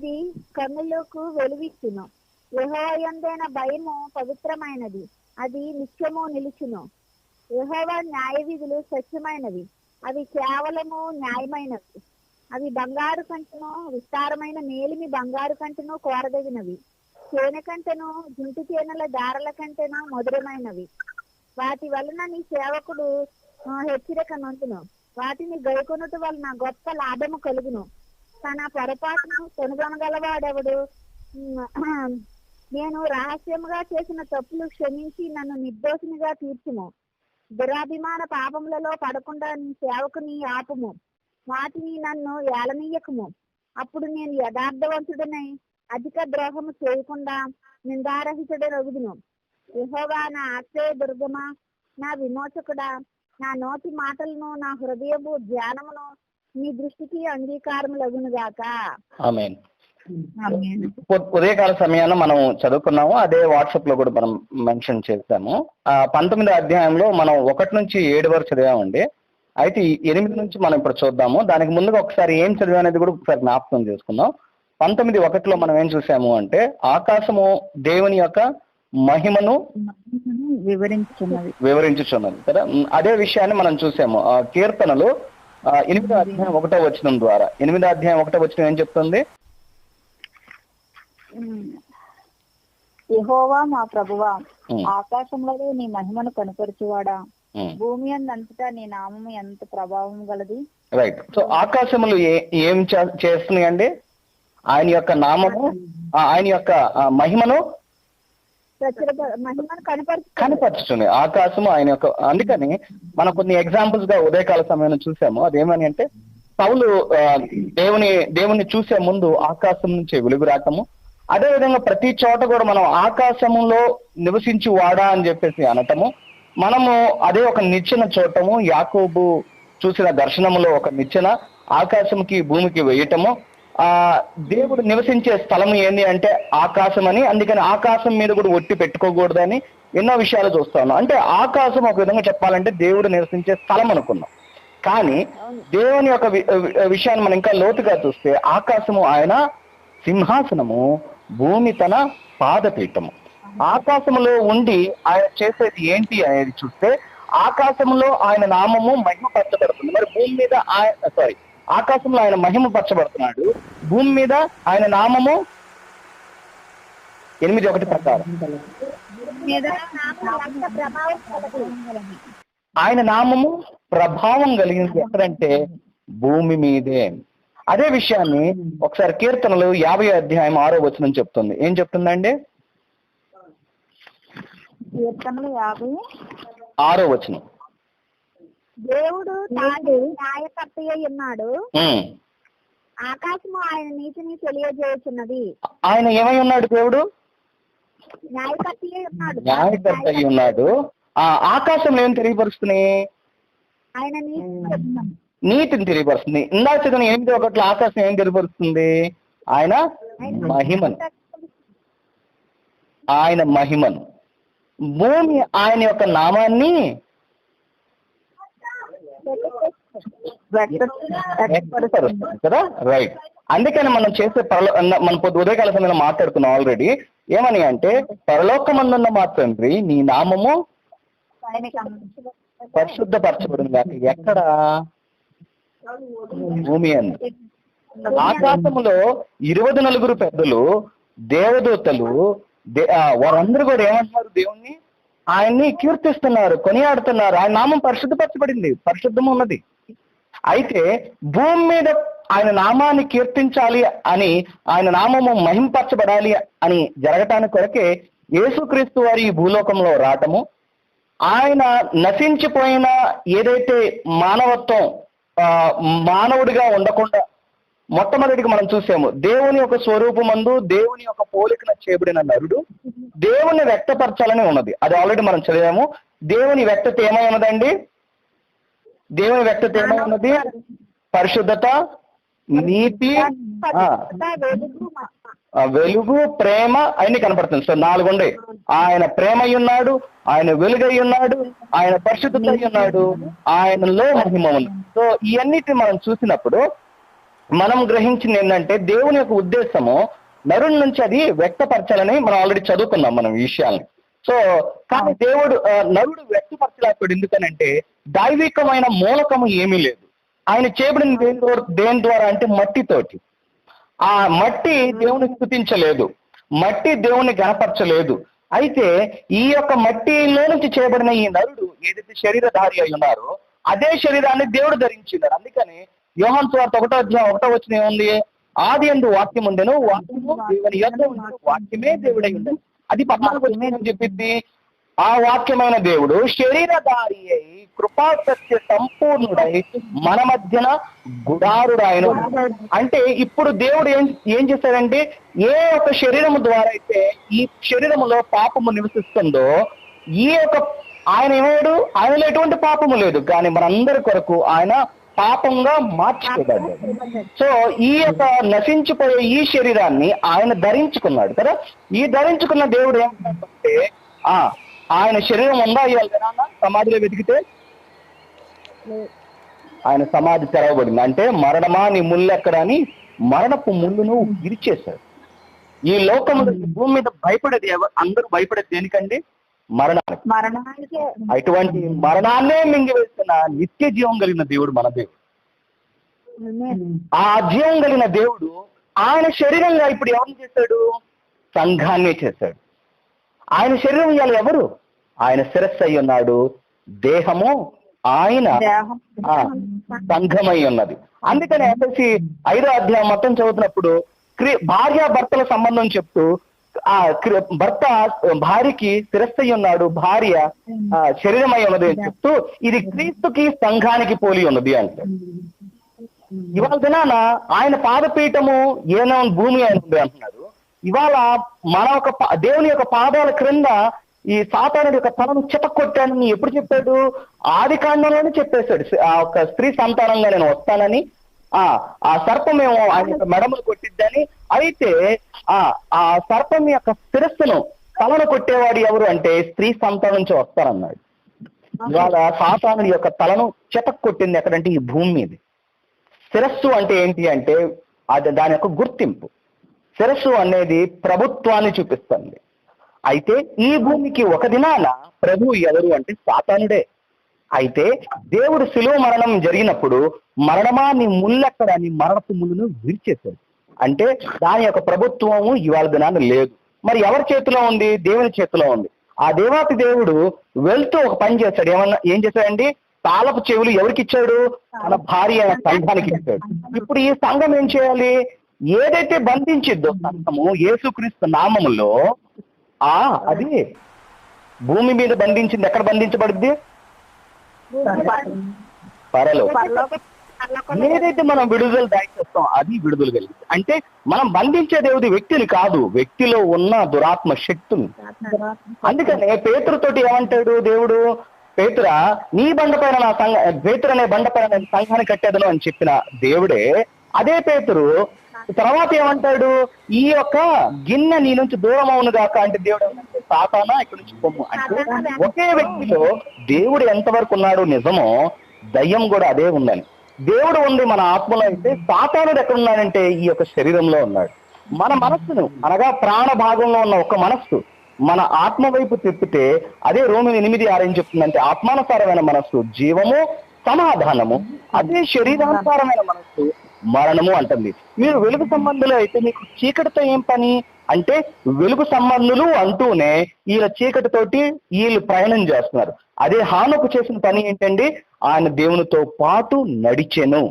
అది కన్నులకు వెలుగిచ్చును. యెహోవా యందైన భయము పవిత్రమైనది, అది నిత్యము నిలుచును. యెహోవా న్యాయ విధులు సత్యమైనవి, అవి కేవలము న్యాయమైనవి. అవి బంగారు కంటను విస్తారమైన మేలిమి బంగారు కంటను కోరదగినవి. తేనె కంటను జుంటు తేనెల దారల కంటను మధురమైనవి. వాటి వలన నీ సేవకుడు హెచ్చరిక నొందును. వాటిని గైకొనుట వలన గొప్ప లాభము కలుగును. తన పొరపాటును కనుగొనగలవాడెవడు? నేను రహస్యముగా చేసిన తప్పులు క్షమించి నన్ను నిర్దోషినిగా తీర్చుము. దురాభిమాన పాపములలో పడకుండా నీ సేవకుని ఆపుము. వాటిని నన్ను ఏలనీయకము. అప్పుడు నేను యథార్థవంతుడనై అధిక ద్రోహము చేయకుండా నిందారహితుడనగుదును. యెహోవా నా ఆశ్రయ దుర్గమా, నా విమోచకుడా, నా నోటి మాటలను నా హృదయము ధ్యానమును నీ దృష్టికి అంగీకారములగునుగాక. ఆమేన్. ఉదయకాల సమయాన్ని మనం చదువుకున్నాము, అదే వాట్సాప్ లో కూడా మనం మెన్షన్ చేస్తాము. 19వ అధ్యాయంలో మనం 1 నుంచి 7 వరకు చదివామండి. అయితే 8 నుంచి మనం ఇప్పుడు చూద్దాము. దానికి ముందుగా ఒకసారి ఏం చదివా అనేది కూడా ఒకసారి జ్ఞాపకం చేసుకుందాం. 19:1 మనం ఏం చూసాము అంటే, ఆకాశము దేవుని యొక్క మహిమను వివరించుచున్నది కదా. అదే విషయాన్ని మనం చూసాము కీర్తనలు 8వ అధ్యాయం 1వ వచనం ద్వారా. 8వ అధ్యాయం 1వ వచనం ఏం చెప్తుంది? యెహోవా మా ప్రభువా, ఆకాశంలో నీ మహిమను కనుపరచువాడా, భూమి అంతటా నీ నామము ఎంత ప్రభావం గలది. రైట్. సో ఆకాశములు ఏం చేస్తున్నాయండి? ఆయన యొక్క నామము, ఆయన యొక్క మహిమను కనపరుచుతుంది. ఆకాశము ఆయన యొక్క. అందుకని మనం కొన్ని ఎగ్జాంపుల్స్ గా ఉదయకాల సమయంలో చూసాము. అదేమని అంటే, పౌలు దేవుని చూసే ముందు ఆకాశం నుంచి వెలుగు రావటము, అదే విధంగా ప్రతి చోట కూడా మనం ఆకాశములో నివసించి వాడా అని చెప్పేసి అనటము, మనము అదే ఒక నిచ్చెన చూడటము, యాకోబు చూసిన దర్శనములో ఒక నిచ్చెన ఆకాశంకి భూమికి వేయటము. దేవుడు నివసించే స్థలం ఏంటి అంటే ఆకాశం అని. అందుకని ఆకాశం మీద కూడా ఒట్టి పెట్టుకోకూడదని ఎన్నో విషయాలు చూస్తాను. అంటే ఆకాశం ఒక విధంగా చెప్పాలంటే దేవుడు నివసించే స్థలం అనుకున్నాం. కానీ దేవుని యొక్క విషయాన్ని మనం ఇంకా లోతుగా చూస్తే, ఆకాశము ఆయన సింహాసనము, భూమి తన పాదపీఠము. ఆకాశములో ఉండి ఆయన చేసేది ఏంటి అనేది చూస్తే, ఆకాశంలో ఆయన నామము మహిమపరచబడుతుంది. మరి భూమి మీద ఆకాశంలో ఆయన మహిమపరచబడుతున్నాడు, భూమి మీద ఆయన నామము 8:1 ప్రకారం ఆయన నామము ప్రభావం కలిగింది ఎక్కడంటే భూమి మీదే. అదే విషయాన్ని ఒకసారి కీర్తనలు 50వ అధ్యాయం 6వ వచనం చెప్తుంది. ఏం చెప్తుందండి? కీర్తనలు 56వ వచనం. దేవుడు తాను న్యాయకర్త అయి ఉన్నాడు, ఆకాశము ఆయన నీతిని తెలియజేస్తున్నది. ఆయన ఏమై ఉన్నాడు? దేవుడు న్యాయకర్త అయి ఉన్నాడు. ఆకాశంలో ఏం తెలియపరుస్తున్నాయి? ఆయన నీతిని తెలియపరుస్తుంది. ఇందాక చదివిన 8:1 ఆకాశం ఏం తెలియపరుస్తుంది? ఆయన మహిమను. భూమి ఆయన యొక్క నామాన్ని కదా. రైట్. అందుకని మనం చేసే మన ఉదయకాల సమయంలో మాట్లాడుకున్నాం ఆల్రెడీ. ఏమని అంటే, పరలోకమందున్న మా తండ్రి నీ నామము పరిశుద్ధపరచబడింది. ఎక్కడ? భూమి అంది. ఆకాశములో 24 పెద్దలు, దేవదూతలు, వారందరూ కూడా ఏమంటున్నారు? దేవుణ్ణి, ఆయన్ని కీర్తిస్తున్నారు, కొనియాడుతున్నారు. ఆయన నామం పరిశుద్ధపరచబడింది, పరిశుద్ధం ఉన్నది. అయితే భూమి మీద ఆయన నామాన్ని కీర్తించాలి అని, ఆయన నామము మహింపరచబడాలి అని జరగటానికి కొరకే యేసుక్రీస్తు వారి ఈ భూలోకంలో రావటము, ఆయన నశించిపోయిన ఏదైతే మానవత్వం, మానవుడిగా ఉండకుండా మొట్టమొదటిగా మనం చూసాము, దేవుని యొక్క స్వరూపమందు దేవుని యొక్క పోలికన చేయబడిన నరుడు దేవుని వ్యక్తపరచాలని ఉన్నది. అది ఆల్రెడీ మనం చదివాము. దేవుని వ్యక్తత ఏమై ఉన్నదండి? దేవుని వ్యక్తత ఏమై ఉన్నది? పరిశుద్ధత, నీతి, వెలుగు, ప్రేమ అన్ని కనపడుతుంది. సో 4 ఉండే. ఆయన ప్రేమ అయి ఉన్నాడు, ఆయన వెలుగై ఉన్నాడు, ఆయన పరిశుద్ధత అయి ఉన్నాడు, ఆయనలో మహిమ ఉంది. సో ఇవన్నిటిని మనం చూసినప్పుడు మనం గ్రహించింది ఏంటంటే దేవుని యొక్క ఉద్దేశము నరుడి నుంచి అది వ్యక్తపరచాలని మనం ఆల్రెడీ చదువుకున్నాం మనం ఈ విషయాల్ని. సో కానీ దేవుడు నరుడు వ్యక్తపరచలేకపోయాడు. ఎందుకనంటే దైవికమైన మూలకము ఏమీ లేదు. ఆయన చేయబడిన దేని ద్వారా అంటే మట్టితోటి. ఆ మట్టి దేవుని స్తుతించలేదు, మట్టి దేవుని గణపరచలేదు. అయితే ఈ యొక్క మట్టిలో నుంచి చేయబడిన ఈ నరుడు ఏదైతే శరీరధారి అయి ఉన్నారో అదే శరీరాన్ని దేవుడు ధరించినాడు. అందుకని యోహాను సువార్త 1:1 ఏముంది? ఆది యందు వాక్యం ఉండెను, వాక్యము దేవుని యొద్ద ఉండెను, వాక్యమే దేవుడై ఉండెను. అది పద్నాలుగు వచనం చెప్పిద్ది. ఆ వాక్యమైన దేవుడు శరీరధారి అయి కృపా సత్య సంపూర్ణుడై మన మధ్యన గుడారుడాయను. అంటే ఇప్పుడు దేవుడు ఏం చేశాడంటే ఏ ఒక శరీరము ద్వారా అయితే ఈ శరీరములో పాపము నివసిస్తుందో ఈ యొక్క ఆయన ఏమయ్యాడు? ఆయనలో ఎటువంటి పాపము లేదు, కానీ మనందరి కొరకు ఆయన పాపంగా మార్చుకోబడ్డాడు. సో ఈ యొక్క నశించిపోయే ఈ శరీరాన్ని ఆయన ధరించుకున్నాడు కదా. ఈ ధరించుకున్న దేవుడు ఏమంటే ఆయన శరీరం ఉందా ఇవాళ సమాధిలో వెతికితే? ఆయన సమాధి తెరవబడింది. అంటే మరణమా నీ ముళ్ళు ఎక్కడ అని మరణపు ముళ్ళును విరిచేశాడు. ఈ లోకంలో ఈ భూమి మీద భయపడేది అందరూ భయపడేది దేనికండి? మరణానికి. అటువంటి మరణాన్నే మింగివేస్తున్న నిత్య జీవం కలిగిన దేవుడు మన దేవుడు. ఆ జీవం కలిగిన దేవుడు ఆయన శరీరంగా ఇప్పుడు ఎవరిని చేశాడు? సంఘాన్నే చేశాడు. ఆయన శరీరం ఇవాళ ఎవరు? ఆయన శిరస్సు అయి ఉన్నాడు, దేహము ఆయన సంఘమై ఉన్నది. అందుకని ఎఫెసీ 5వ అధ్యాయం మొత్తం చదువుతున్నప్పుడు భార్యాభర్తల సంబంధం చెప్తూ ఆ భర్త భార్యకి శిరస్సు ఉన్నాడు, భార్య శరీరమై ఉన్నది అని చెప్తూ ఇది క్రీస్తుకి సంఘానికి పోలి ఉన్నది అంటే. ఇవాళ దినాన ఆయన పాదపీఠము ఏనో భూమి అని ఉంది అంటున్నారు. ఇవాళ మన ఒక దేవుని యొక్క పాదాల క్రింద ఈ సాతానుడి యొక్క తలను చితక్కొట్టానని ఎప్పుడు చెప్పాడు? ఆది కాండంలోనే చెప్పేశాడు. ఆ ఒక స్త్రీ సంతానంగా నేను వస్తానని, ఆ సర్పమేమో ఆయన యొక్క మెడములు కొట్టిద్దని. అయితే ఆ సర్పం యొక్క శిరస్సును తలను కొట్టేవాడు ఎవరు అంటే స్త్రీ సంతానం నుంచి వస్తానన్నాడు. ఇవాళ సాతానుడి యొక్క తలను చితక్కొట్టింది ఎక్కడంటే ఈ భూమి మీద. శిరస్సు అంటే ఏంటి అంటే అది దాని యొక్క గుర్తింపు. శిరస్సు అనేది ప్రభుత్వాన్ని చూపిస్తుంది. అయితే ఈ భూమికి ఒక దినాన ప్రభు ఎవరు అంటే సాతానుడే. అయితే దేవుడు శిలువ మరణం జరిగినప్పుడు మరణమా నీ ముళ్ళెక్కడ నీ మరణపు ముళ్ళను విరిచేశాడు. అంటే దాని యొక్క ప్రభుత్వము ఇవాళ దినాన లేదు. మరి ఎవరి చేతిలో ఉంది? దేవుని చేతిలో ఉంది. ఆ దేవాతి దేవుడు వెళ్తూ ఒక పని చేశాడు. ఏం చేశాడండి? తాళపు చెవులు ఎవరికి ఇచ్చాడు? తన భార్య సంఘానికి ఇచ్చాడు. ఇప్పుడు ఈ సంఘం ఏం చేయాలి? ఏదైతే బంధించిద్దో సంఘము యేసుక్రీస్తు నామములో అది భూమి మీద బంధించింది. ఎక్కడ బంధించబడుద్ది? పరలోకం. ఏదైతే మనం విడుదల దాయిస్తాం అది విడుదల కలిగింది. అంటే మనం బంధించే దేవుడి వ్యక్తిని కాదు, వ్యక్తిలో ఉన్న దురాత్మ శక్తుని. అందుకనే పేతురుతోటి ఏమంటాడు దేవుడు? పేతురా నీ బండపైన నా పేతురు అనే బండపైన నేను సంఘాన్ని కట్టేదను అని చెప్పిన దేవుడే అదే పేతురు తర్వాత ఏమంటాడు? ఈ యొక్క గిన్నె నీ నుంచి దూరం అవును కాక అంటే దేవుడు ఏమంటే సాతానా ఇక్కడ నుంచి పొమ్ము అంటే ఒకే వ్యక్తిలో దేవుడు ఎంతవరకు ఉన్నాడు నిజమో దయ్యం కూడా అదే ఉందని. దేవుడు ఉంది మన ఆత్మలో అయితే సాతానుడు ఎక్కడ ఉన్నాడంటే ఈ యొక్క శరీరంలో ఉన్నాడు. మన మనస్సును అనగా ప్రాణ భాగంలో ఉన్న ఒక మనస్సు మన ఆత్మ వైపు తిప్పితే అదే రోమిలి 8:6 ఏం చెప్తుందంటే ఆత్మానుసారమైన మనస్సు జీవము సమాధానము, అదే శరీరానుసారమైన మనస్సు మరణము అంటుంది. మీరు వెలుగు సంబంధులు అయితే మీకు చీకటితో ఏం పని అంటే వెలుగు సంబంధులు అంటూనే వీళ్ళ చీకటితోటి వీళ్ళు ప్రయాణం చేస్తున్నారు. అదే హానోకు చేసిన పని ఏంటండి? ఆయన దేవునితో పాటు నడిచెను.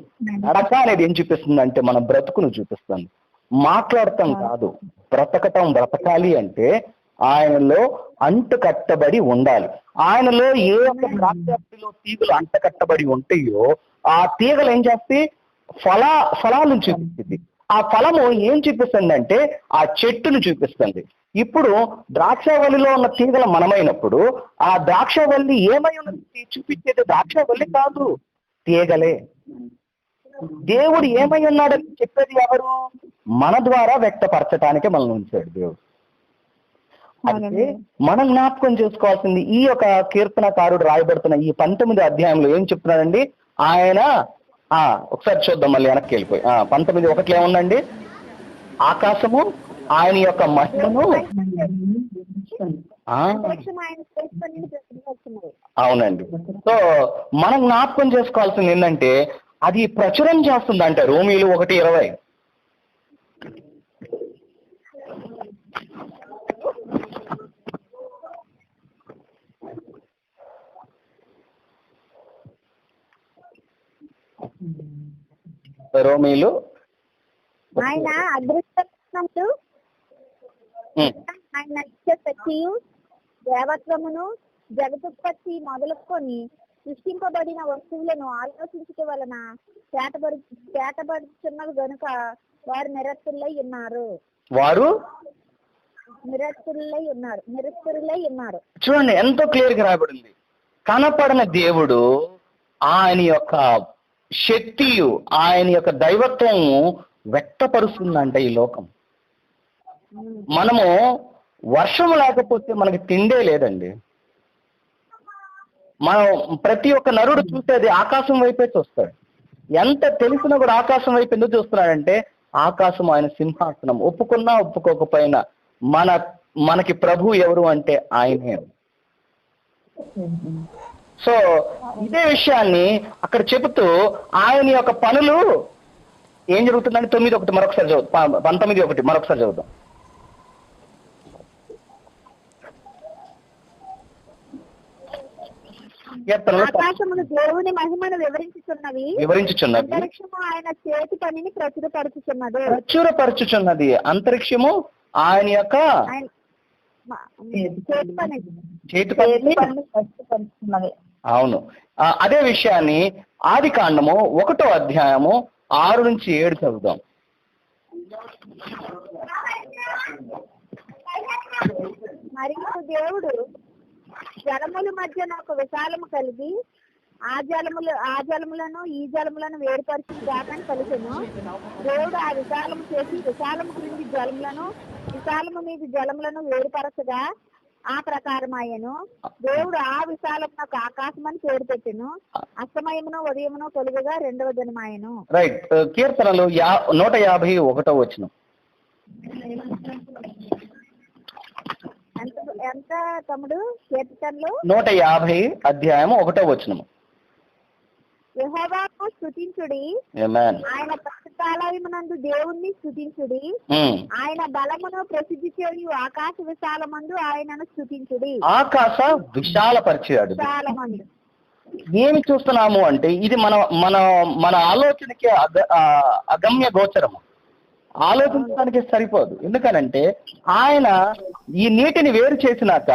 నడక అనేది ఏం చూపిస్తుంది అంటే మన బ్రతుకును చూపిస్తుంది. మాట్లాడటం కాదు, బ్రతకాలి అంటే ఆయనలో అంటు కట్టబడి ఉండాలి. ఆయనలో ఏ ఒక్క ద్రాక్షలో తీగలు అంట కట్టబడి ఉంటాయో ఆ తీగలు ఏం చేస్తాయి? ఫలాలను చూపిస్తుంది. ఆ ఫలము ఏం చూపిస్తుంది అంటే ఆ చెట్టును చూపిస్తుంది. ఇప్పుడు ద్రాక్షవల్లిలో ఉన్న తీగల మనమైనప్పుడు ఆ ద్రాక్షవల్లి ఏమై ఉన్నది చూపించేది ద్రాక్షవల్లి కాదు, తీగలే. దేవుడు ఏమై ఉన్నాడని చెప్పేది ఎవరు? మన ద్వారా వ్యక్తపరచటానికి మనల్ని ఉంచాడు దేవుడు. అయితే మనం జ్ఞాపకం చేసుకోవాల్సింది ఈ యొక్క కీర్తనకారుడు రాయబడుతున్న ఈ 19వ అధ్యాయంలో ఏం చెప్తున్నాడండి? ఆయన ఒకసారి చూద్దాం, మళ్ళీ వెనక్కి వెళ్ళిపోయి 19:1 ఏముందండి? ఆకాశము ఆయన యొక్క మహిమను. అవునండి. సో మనం జ్ఞాపకం చేసుకోవాల్సింది ఏంటంటే అది ప్రచురం చేస్తుందంటే రోమీలు 1:20. రోమీలు ఆయన అదృష్టములు ఆయన శక్తియు దేవత్వమును జగతుత్పత్తి మొదలుకొని సృష్టింపబడిన వస్తువులను ఆలోచించట వలన చేతబడుచున్నది గనుక వారు నిరస్తులై ఉన్నారు. నిరస్తులై ఉన్నారు. చూడండి ఎంతో క్లియర్ గా రాయబడింది. కనపడని దేవుడు ఆయన యొక్క శక్తియు ఆయన యొక్క దైవత్వము వ్యక్తపరుస్తుందంట ఈ లోకం. మనము వర్షం లేకపోతే మనకి తిండే లేదండి. మనం ప్రతి ఒక్క నరుడు చూసేది ఆకాశం వైపే చూస్తాడు. ఎంత తెలిసినా కూడా ఆకాశం వైపు ఎందుకు చూస్తున్నాడంటే ఆకాశం ఆయన సింహాసనం. ఒప్పుకున్నా ఒప్పుకోకపోయినా మనకి ప్రభు ఎవరు అంటే ఆయనే. సో ఇదే విషయాన్ని అక్కడ చెబుతూ ఆయన యొక్క పనులు ఏం జరుగుతుందంటే 9:1 మరొకసారి చదువుతాం. 19:1 మరొకసారి చదువుతాం. ఆకాశములు దేవుని మహిమను వివరించుచున్నవి. అంతరిక్షము ఆయన చేతి పనిని ప్రచురపరచుచున్నది. అంతరిక్షము ఆయన యొక్క చేతి పని. అవును. అదే విషయాన్ని ఆదికాండము 1వ అధ్యాయము 6-7 చదువుదాం. మరియు దేవుడు జలముల మధ్య ఒక విశాలము కలిగి ఆ జలములను ఈ జలములను వేరుపరిచి దాకాన్ని కలిసెను. దేవుడు ఆ విశాలము చేసి విశాలము క్రింది జలములను విశాలము మీద జలములను వేరుపరచగా ఆ ప్రకారం అయ్యను. దేవుడు ఆ విశాలమునకు ఆకాశం అని పేరు పెట్టెను. అస్తమయమును ఉదయమును కలుగుగా 2వ దినమాయను. రైట్. కీర్తనలు 151 వచనం. ఎంత తమ్ముడు? కీర్తనలు 150 అధ్యాయము 1వ వచనము. యెహోవాను స్తుతించుడి, ఆయన పరిశుద్ధాలయమునందు దేవుణ్ణి స్తుతించుడి, ఆయన బలమును ప్రసిద్ధి చేయు ఆకాశ విశాలమందు ఆయనను స్తుతించుడి. ఆకాశ విశాలపరిచాడు. ఏమి చూస్తున్నాము అంటే ఇది మన ఆలోచనకి అగమ్య గోచరము. ఆలోచించడానికి సరిపోదు. ఎందుకనంటే ఆయన ఈ నీటిని వేరు చేసినాక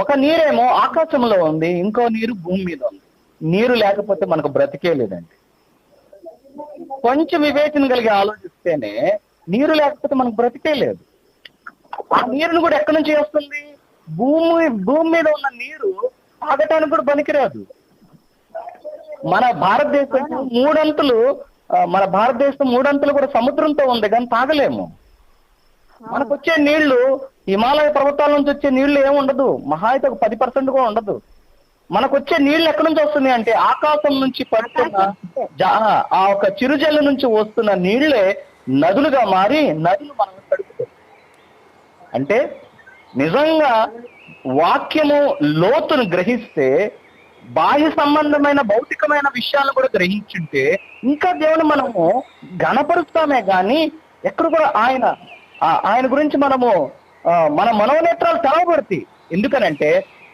ఒక నీరేమో ఆకాశంలో ఉంది, ఇంకో నీరు భూమి మీద ఉంది. నీరు లేకపోతే మనకు బ్రతికే లేదండి. కొంచెం వివేచన కలిగి ఆలోచిస్తేనే నీరు లేకపోతే మనకు బ్రతికే లేదు. ఆ నీరుని కూడా ఎక్కడి నుంచి వస్తుంది? భూమి మీద ఉన్న నీరు తాగటానికి కూడా పనికిరాదు. మన భారతదేశం మూడంతులు కూడా సముద్రంతో ఉంది, కానీ తాగలేము. మనకు వచ్చే నీళ్లు హిమాలయ పర్వతాల నుంచి వచ్చే నీళ్లు ఏమి ఉండదు, మహా అయితే ఒక 10% కూడా ఉండదు. మనకు వచ్చే నీళ్లు ఎక్కడి నుంచి వస్తుంది అంటే ఆకాశం నుంచి పడుతున్న ఆ ఒక చిరుజల్లు నుంచి వస్తున్న నీళ్లే నదులుగా మారి నదులు మనం కడుపుతాయి. అంటే నిజంగా వాక్యము లోతును గ్రహిస్తే బాహ్య సంబంధమైన భౌతికమైన విషయాలను కూడా గ్రహించుంటే ఇంకా దేవుని మనము ఘనపరుస్తామే కానీ ఎక్కడ కూడా ఆయన గురించి మన మనోనేత్రాలు తెలవబడతాయి. ఎందుకనంటే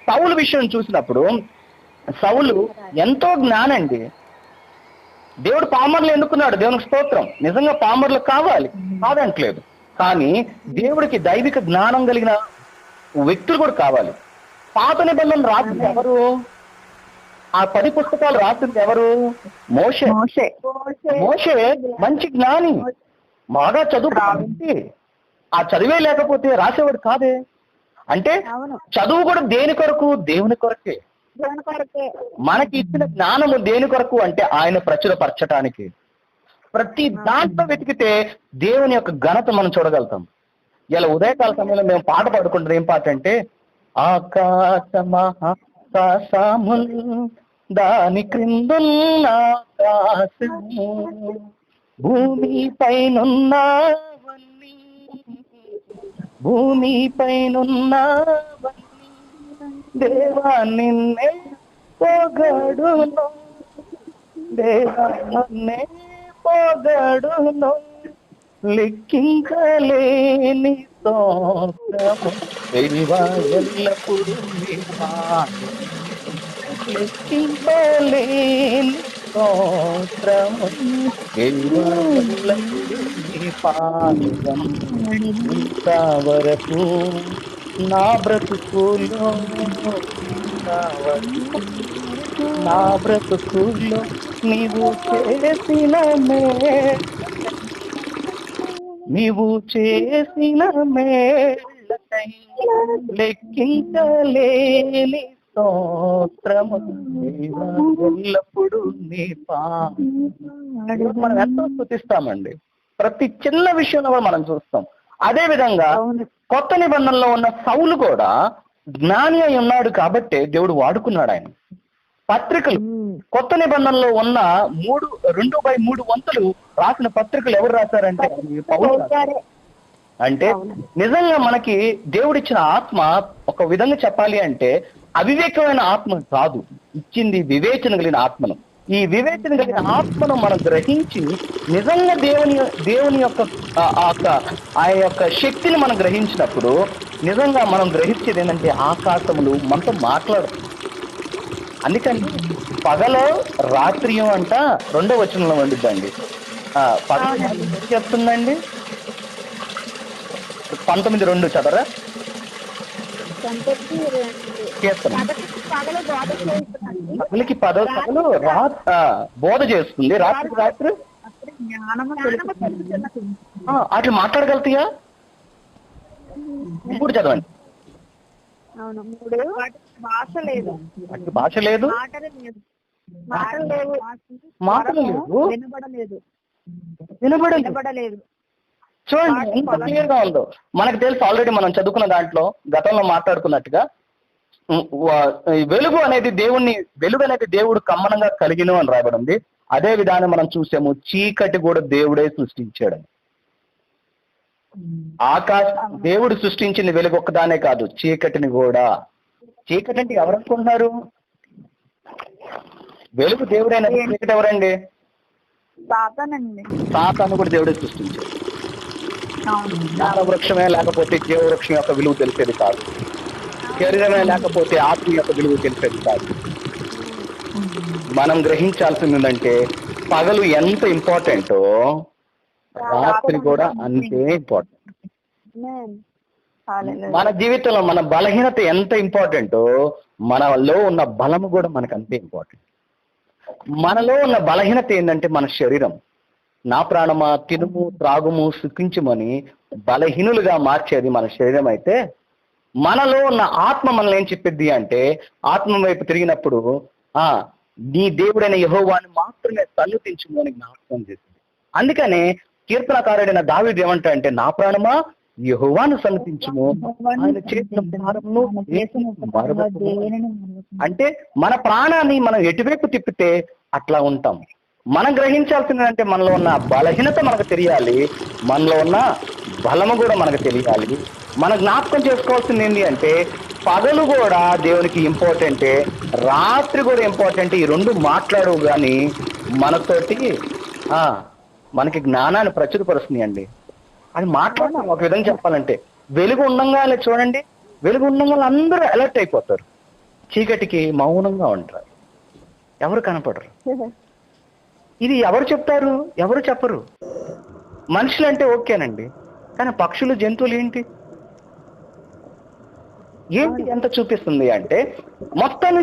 సౌలు విషయం చూసినప్పుడు సౌలు ఎంతో జ్ఞానండి. దేవుడు పామర్లు ఎన్నుకున్నాడు, దేవునికి స్తోత్రం. నిజంగా పామర్లు కాదంటలేదు, కానీ దేవుడికి దైవిక జ్ఞానం కలిగిన వ్యక్తులు కూడా కావాలి. పాత నిబంధనలు రాసింది ఎవరు? ఆ 10 పుస్తకాలు రాసింది ఎవరు? మోషే. మంచి జ్ఞాని, బాగా చదువు. ఆ చదివే లేకపోతే రాసేవాడు కాదే. అంటే చదువు కూడా దేని కొరకు? దేవుని కొరకే. మనకి ఇచ్చిన జ్ఞానము దేని కొరకు అంటే ఆయన ప్రచురపరచటానికి. ప్రతి దాంట్లో వెతికితే దేవుని యొక్క ఘనత మనం చూడగలుగుతాం. ఇలా ఉదయకాల సమయంలో మేము పాట పాడుకుంటాం. ఏం పాట అంటే ఆకాశముల్ దాని క్రిందున్న ఆకాశము భూమి పైనున్నవన్నీ భూమి పైనున్నవన్నీ దేవా నిన్నే పొగడును దేవా నిన్నే పొగడును లెక్కించలేని స్తోత్రము దేవా ఎల్లప్పుడూ నీ పాదము లెక్కించలేని స్తోత్రము దేవా ఎల్లప్పుడూ నీ పాదము ఇంతవరకు నా బ్రతుకులో నా బ్రతుకులో నీవు చేసిన నీవు చేసిన మేళ్ళకై లెక్కించలేని స్తోత్రము దేవా ఎల్లప్పుడూ నీ పాదము. మనం ఎంతో స్తుతిస్తామండి, ప్రతి చిన్న విషయంలో మనం చూస్తాం. అదే విధంగా కొత్త నిబంధనలో ఉన్న సౌలు కూడా జ్ఞాని అయి ఉన్నాడు కాబట్టే దేవుడు వాడుకున్నాడు ఆయన. పత్రికలు కొత్త నిబంధనలో ఉన్న 2/3 వంతులు రాసిన పత్రికలు ఎవరు రాశారంటే పౌలు రాశారు. అంటే నిజంగా మనకి దేవుడిచ్చిన ఆత్మ ఒక విధంగా చెప్పాలి అంటే అవివేకమైన ఆత్మ కాదు, ఇచ్చింది వివేచన కలిగిన ఆత్మను. ఈ వివేచన కలిగిన ఆత్మను మనం గ్రహించి నిజంగా దేవుని యొక్క ఆ యొక్క శక్తిని మనం గ్రహించినప్పుడు నిజంగా మనం గ్రహించేది ఏంటంటే ఆకాశములు మనతో మాట్లాడుతుంది. అందుకని పగలో రాత్రియో అంట 2వ వచనంలో వండిద్దండి. పగలు చెప్తుందండి 19:2 చదవరా? పగలికి పగలు బోధ చేస్తుంది, రాత్రికి రాత్రి అట్లా మాట్లాడగలుగుతాయా? ఇప్పుడు చదవండి. భాష లేదు, భాష లేదు, మాటలు లేవు, వినబడలేదు. చూడండి ఎంత క్లియర్ గా ఉందో. మనకు తెలుసు ఆల్రెడీ మనం చదువుకున్న దాంట్లో గతంలో మాట్లాడుకున్నట్టుగా వెలుగు అనేది దేవుడు కమ్మనంగా కలిగిన అని రాయబడింది. అదే విధానం మనం చూసాము, చీకటి కూడా దేవుడే సృష్టించాడు. దేవుడు సృష్టించింది వెలుగు ఒక్కదానే కాదు, చీకటిని కూడా. చీకటి అంటే ఎవరు అనుకుంటున్నారు? వెలుగు దేవుడైన చీకటి ఎవరండి? సాతాను కూడా దేవుడే సృష్టించాడు. జ్ఞాన వృక్షమే లేకపోతే జీవ వృక్షం యొక్క విలువ తెలిసేది కాదు, శరీరమే లేకపోతే ఆత్మ యొక్క విలువ తెలిసేది కాదు. మనం గ్రహించాల్సింది ఏంటంటే పగలు ఎంత ఇంపార్టెంటో రాత్రి కూడా అంతే ఇంపార్టెంట్. మన జీవితంలో మన బలహీనత ఎంత ఇంపార్టెంటో మనలో ఉన్న బలము కూడా మనకు అంతే ఇంపార్టెంట్. మనలో ఉన్న బలహీనత ఏంటంటే మన శరీరం. నా ప్రాణమా తినుము త్రాగుము సుఖించుమని బలహీనులుగా మార్చేది మన శరీరం అయితే, మనలో ఉన్న ఆత్మ మనల్ని ఏం చెప్పిద్ది అంటే ఆత్మ వైపు తిరిగినప్పుడు నీ దేవుడైన యెహోవాని మాత్రమే సన్నుతించుము అని జ్ఞాపకం చేసింది. అందుకనే కీర్తనకారుడైన దావీదు ఏమంటా అంటే నా ప్రాణమా యెహోవాను సన్నుతించుము, ఆయన చేసిన భారమును అంటే మన ప్రాణాన్ని మనం ఎటువైపు తిప్పితే అట్లా ఉంటాం. మనం గ్రహించాల్సిందంటే మనలో ఉన్న బలహీనత మనకు తెలియాలి, మనలో ఉన్న బలము కూడా మనకు తెలియాలి. మన జ్ఞాపకం చేసుకోవాల్సింది ఏంటి అంటే పగలు కూడా దేవునికి ఇంపార్టెంటే, రాత్రి కూడా ఇంపార్టెంట్. ఈ రెండు మాట్లాడవు కానీ మనతోటి మనకి జ్ఞానాన్ని ప్రచురపరుస్తుంది అండి. అది మాట్లాడడం ఒక విధంగా చెప్పాలంటే వెలుగు ఉండంగానే చూడండి, వెలుగు ఉండంగానే అందరూ అలర్ట్ అయిపోతారు, చీకటికి మౌనంగా ఉంటారు, ఎవరు కనపడరు. ఇది ఎవరు చెప్తారు? ఎవరు చెప్పరు. మనుషులు అంటే ఓకేనండి, కానీ పక్షులు జంతువులు ఏంటి ఎంత చూపిస్తుంది అంటే మొత్తాన్ని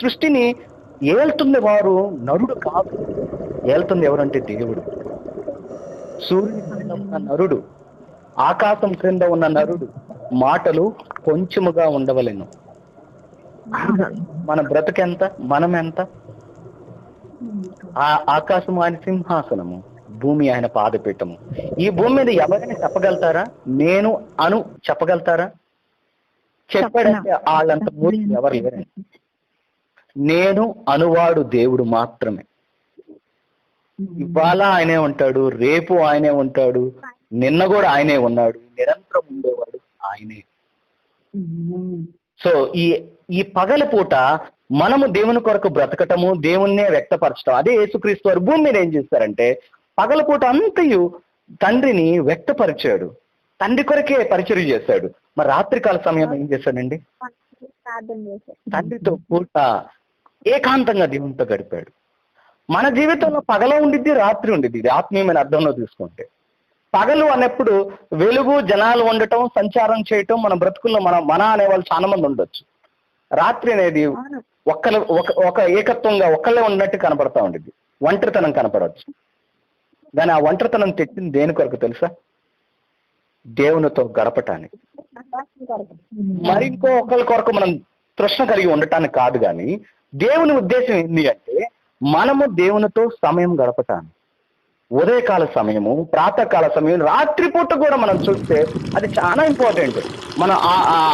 సృష్టిని ఏళ్తుంది వారు నరుడు కాదు, ఏళ్తుంది ఎవరంటే దేవుడు. సూర్యుని క్రింద ఉన్న నరుడు, ఆకాశం క్రింద ఉన్న నరుడు మాటలు కొంచెముగా ఉండవలెను. మన బ్రతుకెంత, మనం ఎంత? ఆ ఆకాశం ఆయన సింహాసనము, భూమి ఆయన పాదపీఠము. ఈ భూమి మీద ఎవరైనా చెప్పగలుగుతారా? నేను చెప్పగలుగుతారా? చెప్పాడంటే వాళ్ళంత మూర్తి ఎవరు లేరండి. నేను అనువాడు దేవుడు మాత్రమే. ఇవాళ ఆయనే ఉంటాడు, రేపు ఆయనే ఉంటాడు, నిన్న కూడా ఆయనే ఉన్నాడు, నిరంతరం ఉండేవాడు ఆయనే. సో ఈ పగల పూట మనము దేవుని కొరకు బ్రతకటము, దేవుణ్ణే వ్యక్తపరచడం. అదే యేసుక్రీస్తు వారు భూమి మీద ఏం చేస్తారంటే పగల పూట అంతయు తండ్రిని వ్యక్తపరిచాడు, తండ్రి కొరకే పరిచర్య చేశాడు. మరి రాత్రికాల సమయం ఏం చేశాడండి? తండ్రితో పూట ఏకాంతంగా దేవునితో గడిపాడు. మన జీవితంలో పగల ఉండిద్ది, రాత్రి ఉండిద్ది. ఇది ఆత్మీయమైన అర్థంలో తీసుకుంటే పగలు అన్నప్పుడు వెలుగు, జనాలు ఉండటం, సంచారం చేయటం, మన బ్రతుకుల్లో మన అనేవాళ్ళు చాలా మంది ఉండొచ్చు. రాత్రి అనేది ఒక ఏకత్వంగా ఒక్కళ్ళే ఉన్నట్టు కనపడతా ఉండేది, ఒంటరితనం కనపడవచ్చు. కానీ ఆ ఒంటరితనం తెచ్చింది దేని కొరకు తెలుసా? దేవునితో గడపటానికి. మరి ఒకరి కొరకు మనం తృష్ణ కలిగి ఉండటానికి కాదు. కానీ దేవుని ఉద్దేశం ఏంటి అంటే మనము దేవునితో సమయం గడపటానికి. ఉదయకాల సమయము, ప్రాతకాల సమయం, రాత్రిపూట కూడా మనం చూస్తే అది చాలా ఇంపార్టెంట్. మనం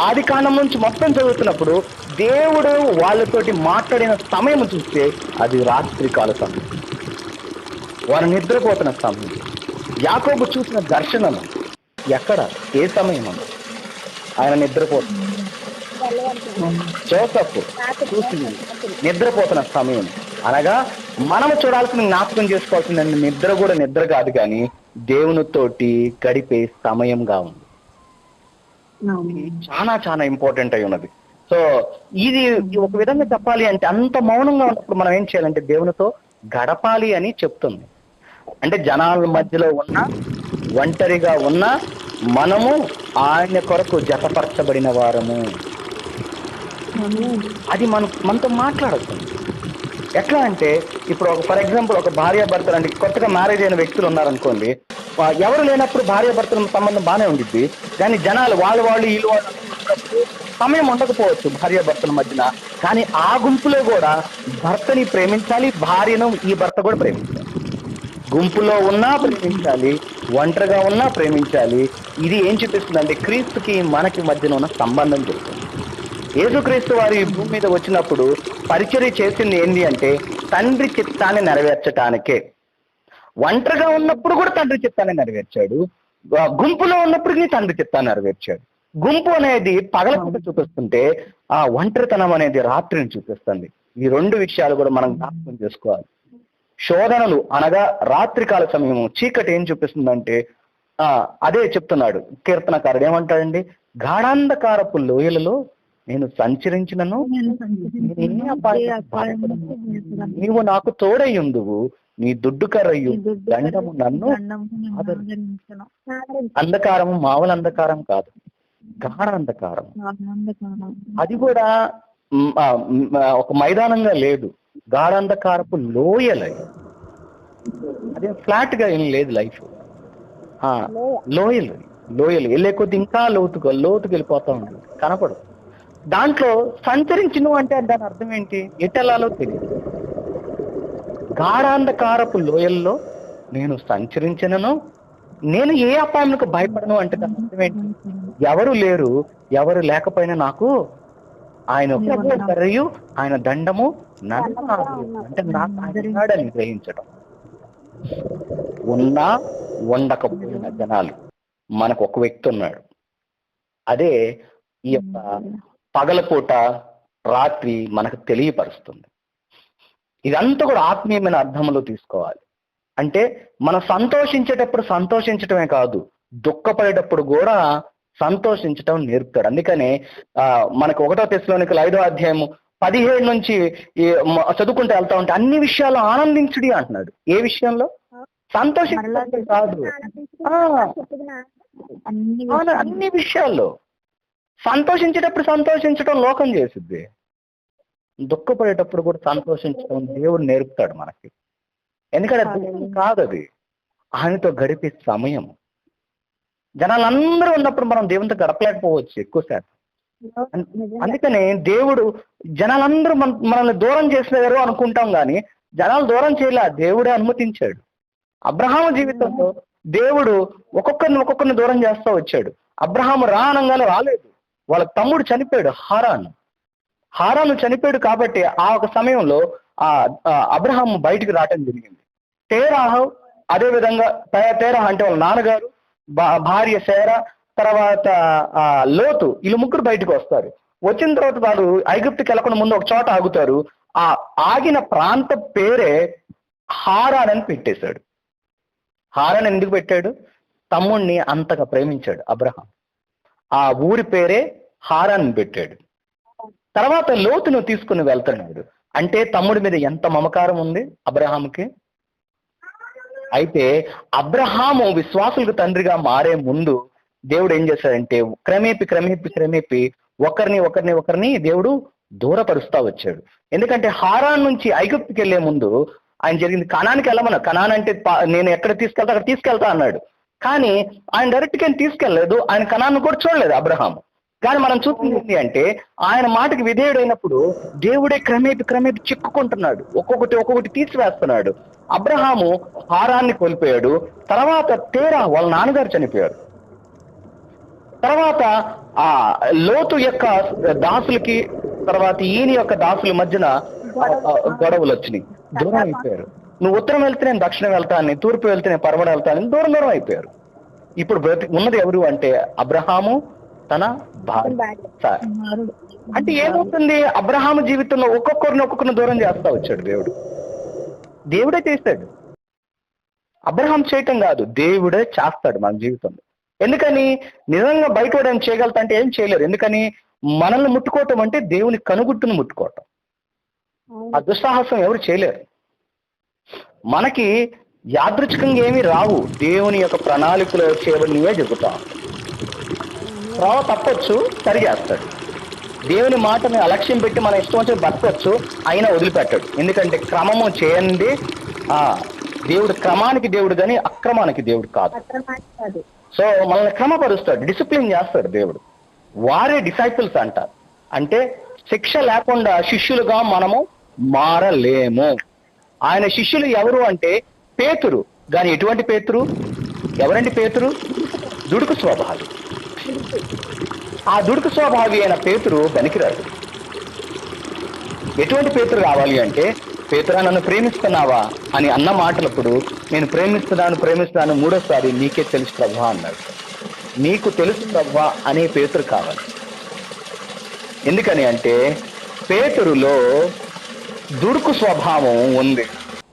ఆది కాండం నుంచి మొత్తం చదువుతున్నప్పుడు దేవుడు వాళ్ళతోటి మాట్లాడిన సమయం చూస్తే అది రాత్రికాల సమయం, వారు నిద్రపోతున్న సమయం. యాకోబు చూసిన దర్శనం ఎక్కడ, ఏ సమయం? ఆయన నిద్రపోతున్న, జోసెఫ్ చూసింది నిద్రపోతున్న సమయం. అనగా మనము చూడాల్సిన, జ్ఞాపకం చేసుకోవాల్సిన నిద్ర కూడా నిద్ర కాదు, కానీ దేవునితోటి గడిపే సమయంగా ఉంది. చాలా చాలా ఇంపార్టెంట్ అయి ఉన్నది. సో ఇది ఒక విధంగా చెప్పాలి అంటే అంత మౌనంగా ఉన్నప్పుడు మనం ఏం చేయాలంటే దేవునితో గడపాలి అని చెప్తుంది. అంటే జనాల మధ్యలో ఉన్న, ఒంటరిగా ఉన్న మనము ఆయన కొరకు జతపరచబడిన వారము. అది మనతో మాట్లాడుతుంది. ఎట్లా అంటే ఇప్పుడు ఫర్ ఎగ్జాంపుల్ ఒక భార్యాభర్తలు అంటే కొత్తగా మ్యారేజ్ అయిన వ్యక్తులు ఉన్నారనుకోండి, ఎవరు లేనప్పుడు భార్యాభర్తల సంబంధం బాగానే ఉండిద్ది. కానీ జనాలు వాళ్ళు వీళ్ళు సమయం ఉండకపోవచ్చు భార్యాభర్తల మధ్యన. కానీ ఆ గుంపులో కూడా భర్తని ప్రేమించాలి, భార్యను ఈ భర్త కూడా ప్రేమించాలి. గుంపులో ఉన్నా ప్రేమించాలి, ఒంటరిగా ఉన్నా ప్రేమించాలి. ఇది ఏం చూపిస్తుంది అంటే క్రీస్తుకి మనకి మధ్యన ఉన్న సంబంధం చెప్తుంది. యేసుక్రీస్తు వారు ఈ భూమి మీద వచ్చినప్పుడు పరిచర్య చేసింది ఏంటి అంటే తండ్రి చిత్తాన్ని నెరవేర్చటానికే. ఒంటరిగా ఉన్నప్పుడు కూడా తండ్రి చిత్తాన్ని నెరవేర్చాడు, గుంపులో ఉన్నప్పటికీ తండ్రి చిత్తాన్ని నెరవేర్చాడు. గుంపు అనేది పగలపూట చూపిస్తుంటే ఆ ఒంటరితనం అనేది రాత్రిని చూపిస్తుంది. ఈ రెండు విషయాలు కూడా మనం జ్ఞాపకం చేసుకోవాలి. శోధనలు అనగా రాత్రికాల సమయము, చీకటి ఏం చూపిస్తుందంటే అదే చెప్తున్నాడు కీర్తనకారుడు. ఏమంటాడండి? గాఢాంధకారపు లోయలలో నేను సంచరించినను నీవు నాకు తోడయ్యుందువు, నీ దుడ్డు కర్రయు దండము నన్ను. అంధకారము మామూలు అంధకారం కాదు, గాఢ అంధకారం. అది కూడా ఒక మైదానంగా లేదు, గాఢాంధకారపు లోయలై. అదే ఫ్లాట్ గా ఏం లేదు లైఫ్. లోయలు వెళ్ళే కొద్ది ఇంకా లోతుకు వెళ్ళిపోతా ఉంటుంది, కనపడదు. దాంట్లో సంచరించను అంటే దాని అర్థం ఏంటి? ఎటెలాలో తెలియదు. గాఢాంధకారపు లోయల్లో నేను సంచరించినను, నేను ఏ అపాయంకు భయపడను అంటే దాని అర్థం ఏంటి? ఎవరు లేరు, ఎవరు లేకపోయినా నాకు ఆయన కర్రయు ఆయన దండము నన్ను అంటే నాకు ఆడినాడని గ్రహించడం. ఉన్నా ఉండకపోయిన జనాలు మనకు ఒక వ్యక్తి ఉన్నాడు. అదే ఈ యొక్క పగలపూట రాత్రి మనకు తెలియపరుస్తుంది. ఇదంతా కూడా ఆత్మీయమైన అర్థంలో తీసుకోవాలి. అంటే మనం సంతోషించేటప్పుడు సంతోషించటమే కాదు, దుఃఖపడేటప్పుడు కూడా సంతోషించటం నేర్పుతాడు. అందుకనే మనకు 1 తెస్సలోనికీయులు 5వ అధ్యాయము 17 నుంచి చదువుకుంటూ వెళ్తా ఉంటే అన్ని విషయాలు ఆనందించుడి అంటున్నాడు. ఏ విషయంలో? సంతోషించడం కాదు, అన్ని విషయాల్లో. సంతోషించేటప్పుడు సంతోషించడం లోకం చేసిద్ది, దుఃఖపడేటప్పుడు కూడా సంతోషించడం దేవుడు నేర్పుతాడు మనకి. ఎందుకంటే దుఃఖం కాదు, అది ఆయనతో గడిపే సమయం. జనాలందరూ ఉన్నప్పుడు మనం దేవునితో గడపలేకపోవచ్చు ఎక్కువ శాతం. అందుకనే దేవుడు జనాలందరూ మనల్ని దూరం చేసినారు అనుకుంటాం, కానీ జనాలు దూరం చేయలే, దేవుడే అనుమతించాడు. అబ్రహాము జీవితంలో దేవుడు ఒక్కొక్కరిని దూరం చేస్తూ వచ్చాడు. అబ్రహాము రా అనగానే రాలేదు, వాళ్ళ తమ్ముడు చనిపోయాడు హారాన్. హారాను చనిపోయాడు కాబట్టి ఆ ఒక సమయంలో ఆ అబ్రహాం బయటికి రావటం జరిగింది. తేరాహు అదే విధంగా తేరాహు అంటే వాళ్ళ నాన్నగారు, భార్య శారా, తర్వాత లోతు, వీళ్ళు ముగ్గురు బయటకు వస్తారు. వచ్చిన తర్వాత వాళ్ళు ఐగుప్తుకి వెళ్ళకుండా ముందు ఒక చోట ఆగుతారు. ఆ ఆగిన ప్రాంత పేరే హారాన్ అని పెట్టేశాడు. హారాన్ ఎందుకు పెట్టాడు? తమ్ముణ్ణి అంతగా ప్రేమించాడు అబ్రహాం. ఆ ఊరి పేరే హారాన్ పెట్టాడు. తర్వాత లోతును తీసుకుని వెళ్తున్నాడు. అంటే తమ్ముడి మీద ఎంత మమకారం ఉంది అబ్రహాంకి. అయితే అబ్రహాము విశ్వాసులకు తండ్రిగా మారే ముందు దేవుడు ఏం చేశాడంటే క్రమేపి ఒకరిని దేవుడు దూరపరుస్తా వచ్చాడు. ఎందుకంటే హారాన్ నుంచి ఐగుప్తుకి వెళ్లే ముందు ఆయన జరిగింది కనానికి వెళ్ళమన్నా. కనాన్ అంటే నేను ఎక్కడ తీసుకెళ్తా అక్కడ తీసుకెళ్తా అన్నాడు. కానీ ఆయన డైరెక్ట్ గా తీసుకెళ్లలేదు. ఆయన కనాన్ని కూడా చూడలేదు అబ్రహాం. కానీ మనం చూస్తుంది ఏంటి అంటే ఆయన మాటకి విధేయుడైనప్పుడు దేవుడే క్రమేపి చిక్కుకుంటున్నాడు, ఒక్కొక్కటి తీసివేస్తున్నాడు. అబ్రహాము హారాన్ని కోల్పోయాడు. తర్వాత తేరా వాళ్ళ నాన్నగారు చనిపోయారు. తర్వాత ఆ లోతు యొక్క దాసులకి తర్వాత ఈయన యొక్క దాసుల మధ్యన గొడవలు వచ్చినాయి. దూరం అయిపోయారు. నువ్వు ఉత్తరం వెళ్తే నేను దక్షిణం వెళ్తాను, తూర్పు వెళ్తే నేను పడమర వెళ్తాను, దూరం అయిపోయారు. ఇప్పుడు ఉన్నది ఎవరు అంటే అబ్రహాము తన భార్య. అంటే ఏమవుతుంది? అబ్రహాము జీవితంలో ఒక్కొక్కరిని దూరం చేస్తా వచ్చాడు దేవుడు. దేవుడే చేస్తాడు, అబ్రహాం చేయటం కాదు, దేవుడే చేస్తాడు మన జీవితంలో. ఎందుకని? నిజంగా బయట ఏం చేయగలుగుతా అంటే ఏం చేయలేరు. ఎందుకని? మనల్ని ముట్టుకోవటం అంటే దేవుని కనుగుట్టును ముట్టుకోవటం. ఆ దుస్సాహసం ఎవరు చేయలేరు. మనకి యాదృచ్ఛికంగా ఏమీ రావు, దేవుని యొక్క ప్రణాళికలో చేయబడినవే జరుగుతాం. రావ తప్పొచ్చు, సరిచేస్తాడు. దేవుని మాటని అలక్ష్యం పెట్టి మన ఇష్టం వచ్చి బతకొచ్చు, అయినా వదిలిపెట్టాడు. ఎందుకంటే క్రమము చేయండి. దేవుడు క్రమానికి దేవుడు కానీ అక్రమానికి దేవుడు కాదు. సో మనల్ని క్రమపరుస్తాడు, డిసిప్లిన్ చేస్తాడు దేవుడు. వారే డిసైపుల్స్ అంటారు. అంటే శిక్ష లేకుండా శిష్యులుగా మనము మారలేము. ఆయన శిష్యులు ఎవరు అంటే పేతురు. కానీ ఎటువంటి పేతురు? ఎవరండి పేతురు? దుడుకు స్వభావి. ఆ దుడుకు స్వభావి అయిన పేతురు పనికిరాడు. ఎటువంటి పేతురు కావాలి అంటే, పేతురా నన్ను ప్రేమిస్తున్నావా అని అన్న మాటలప్పుడు నేను ప్రేమిస్తున్నాను మూడోసారి నీకే తెలుసు ప్రభువా అన్నాడు. నీకు తెలుసు ప్రభువా అనే పేతురు కావాలి. ఎందుకని అంటే పేతురులో దుడుకు స్వభావం ఉంది.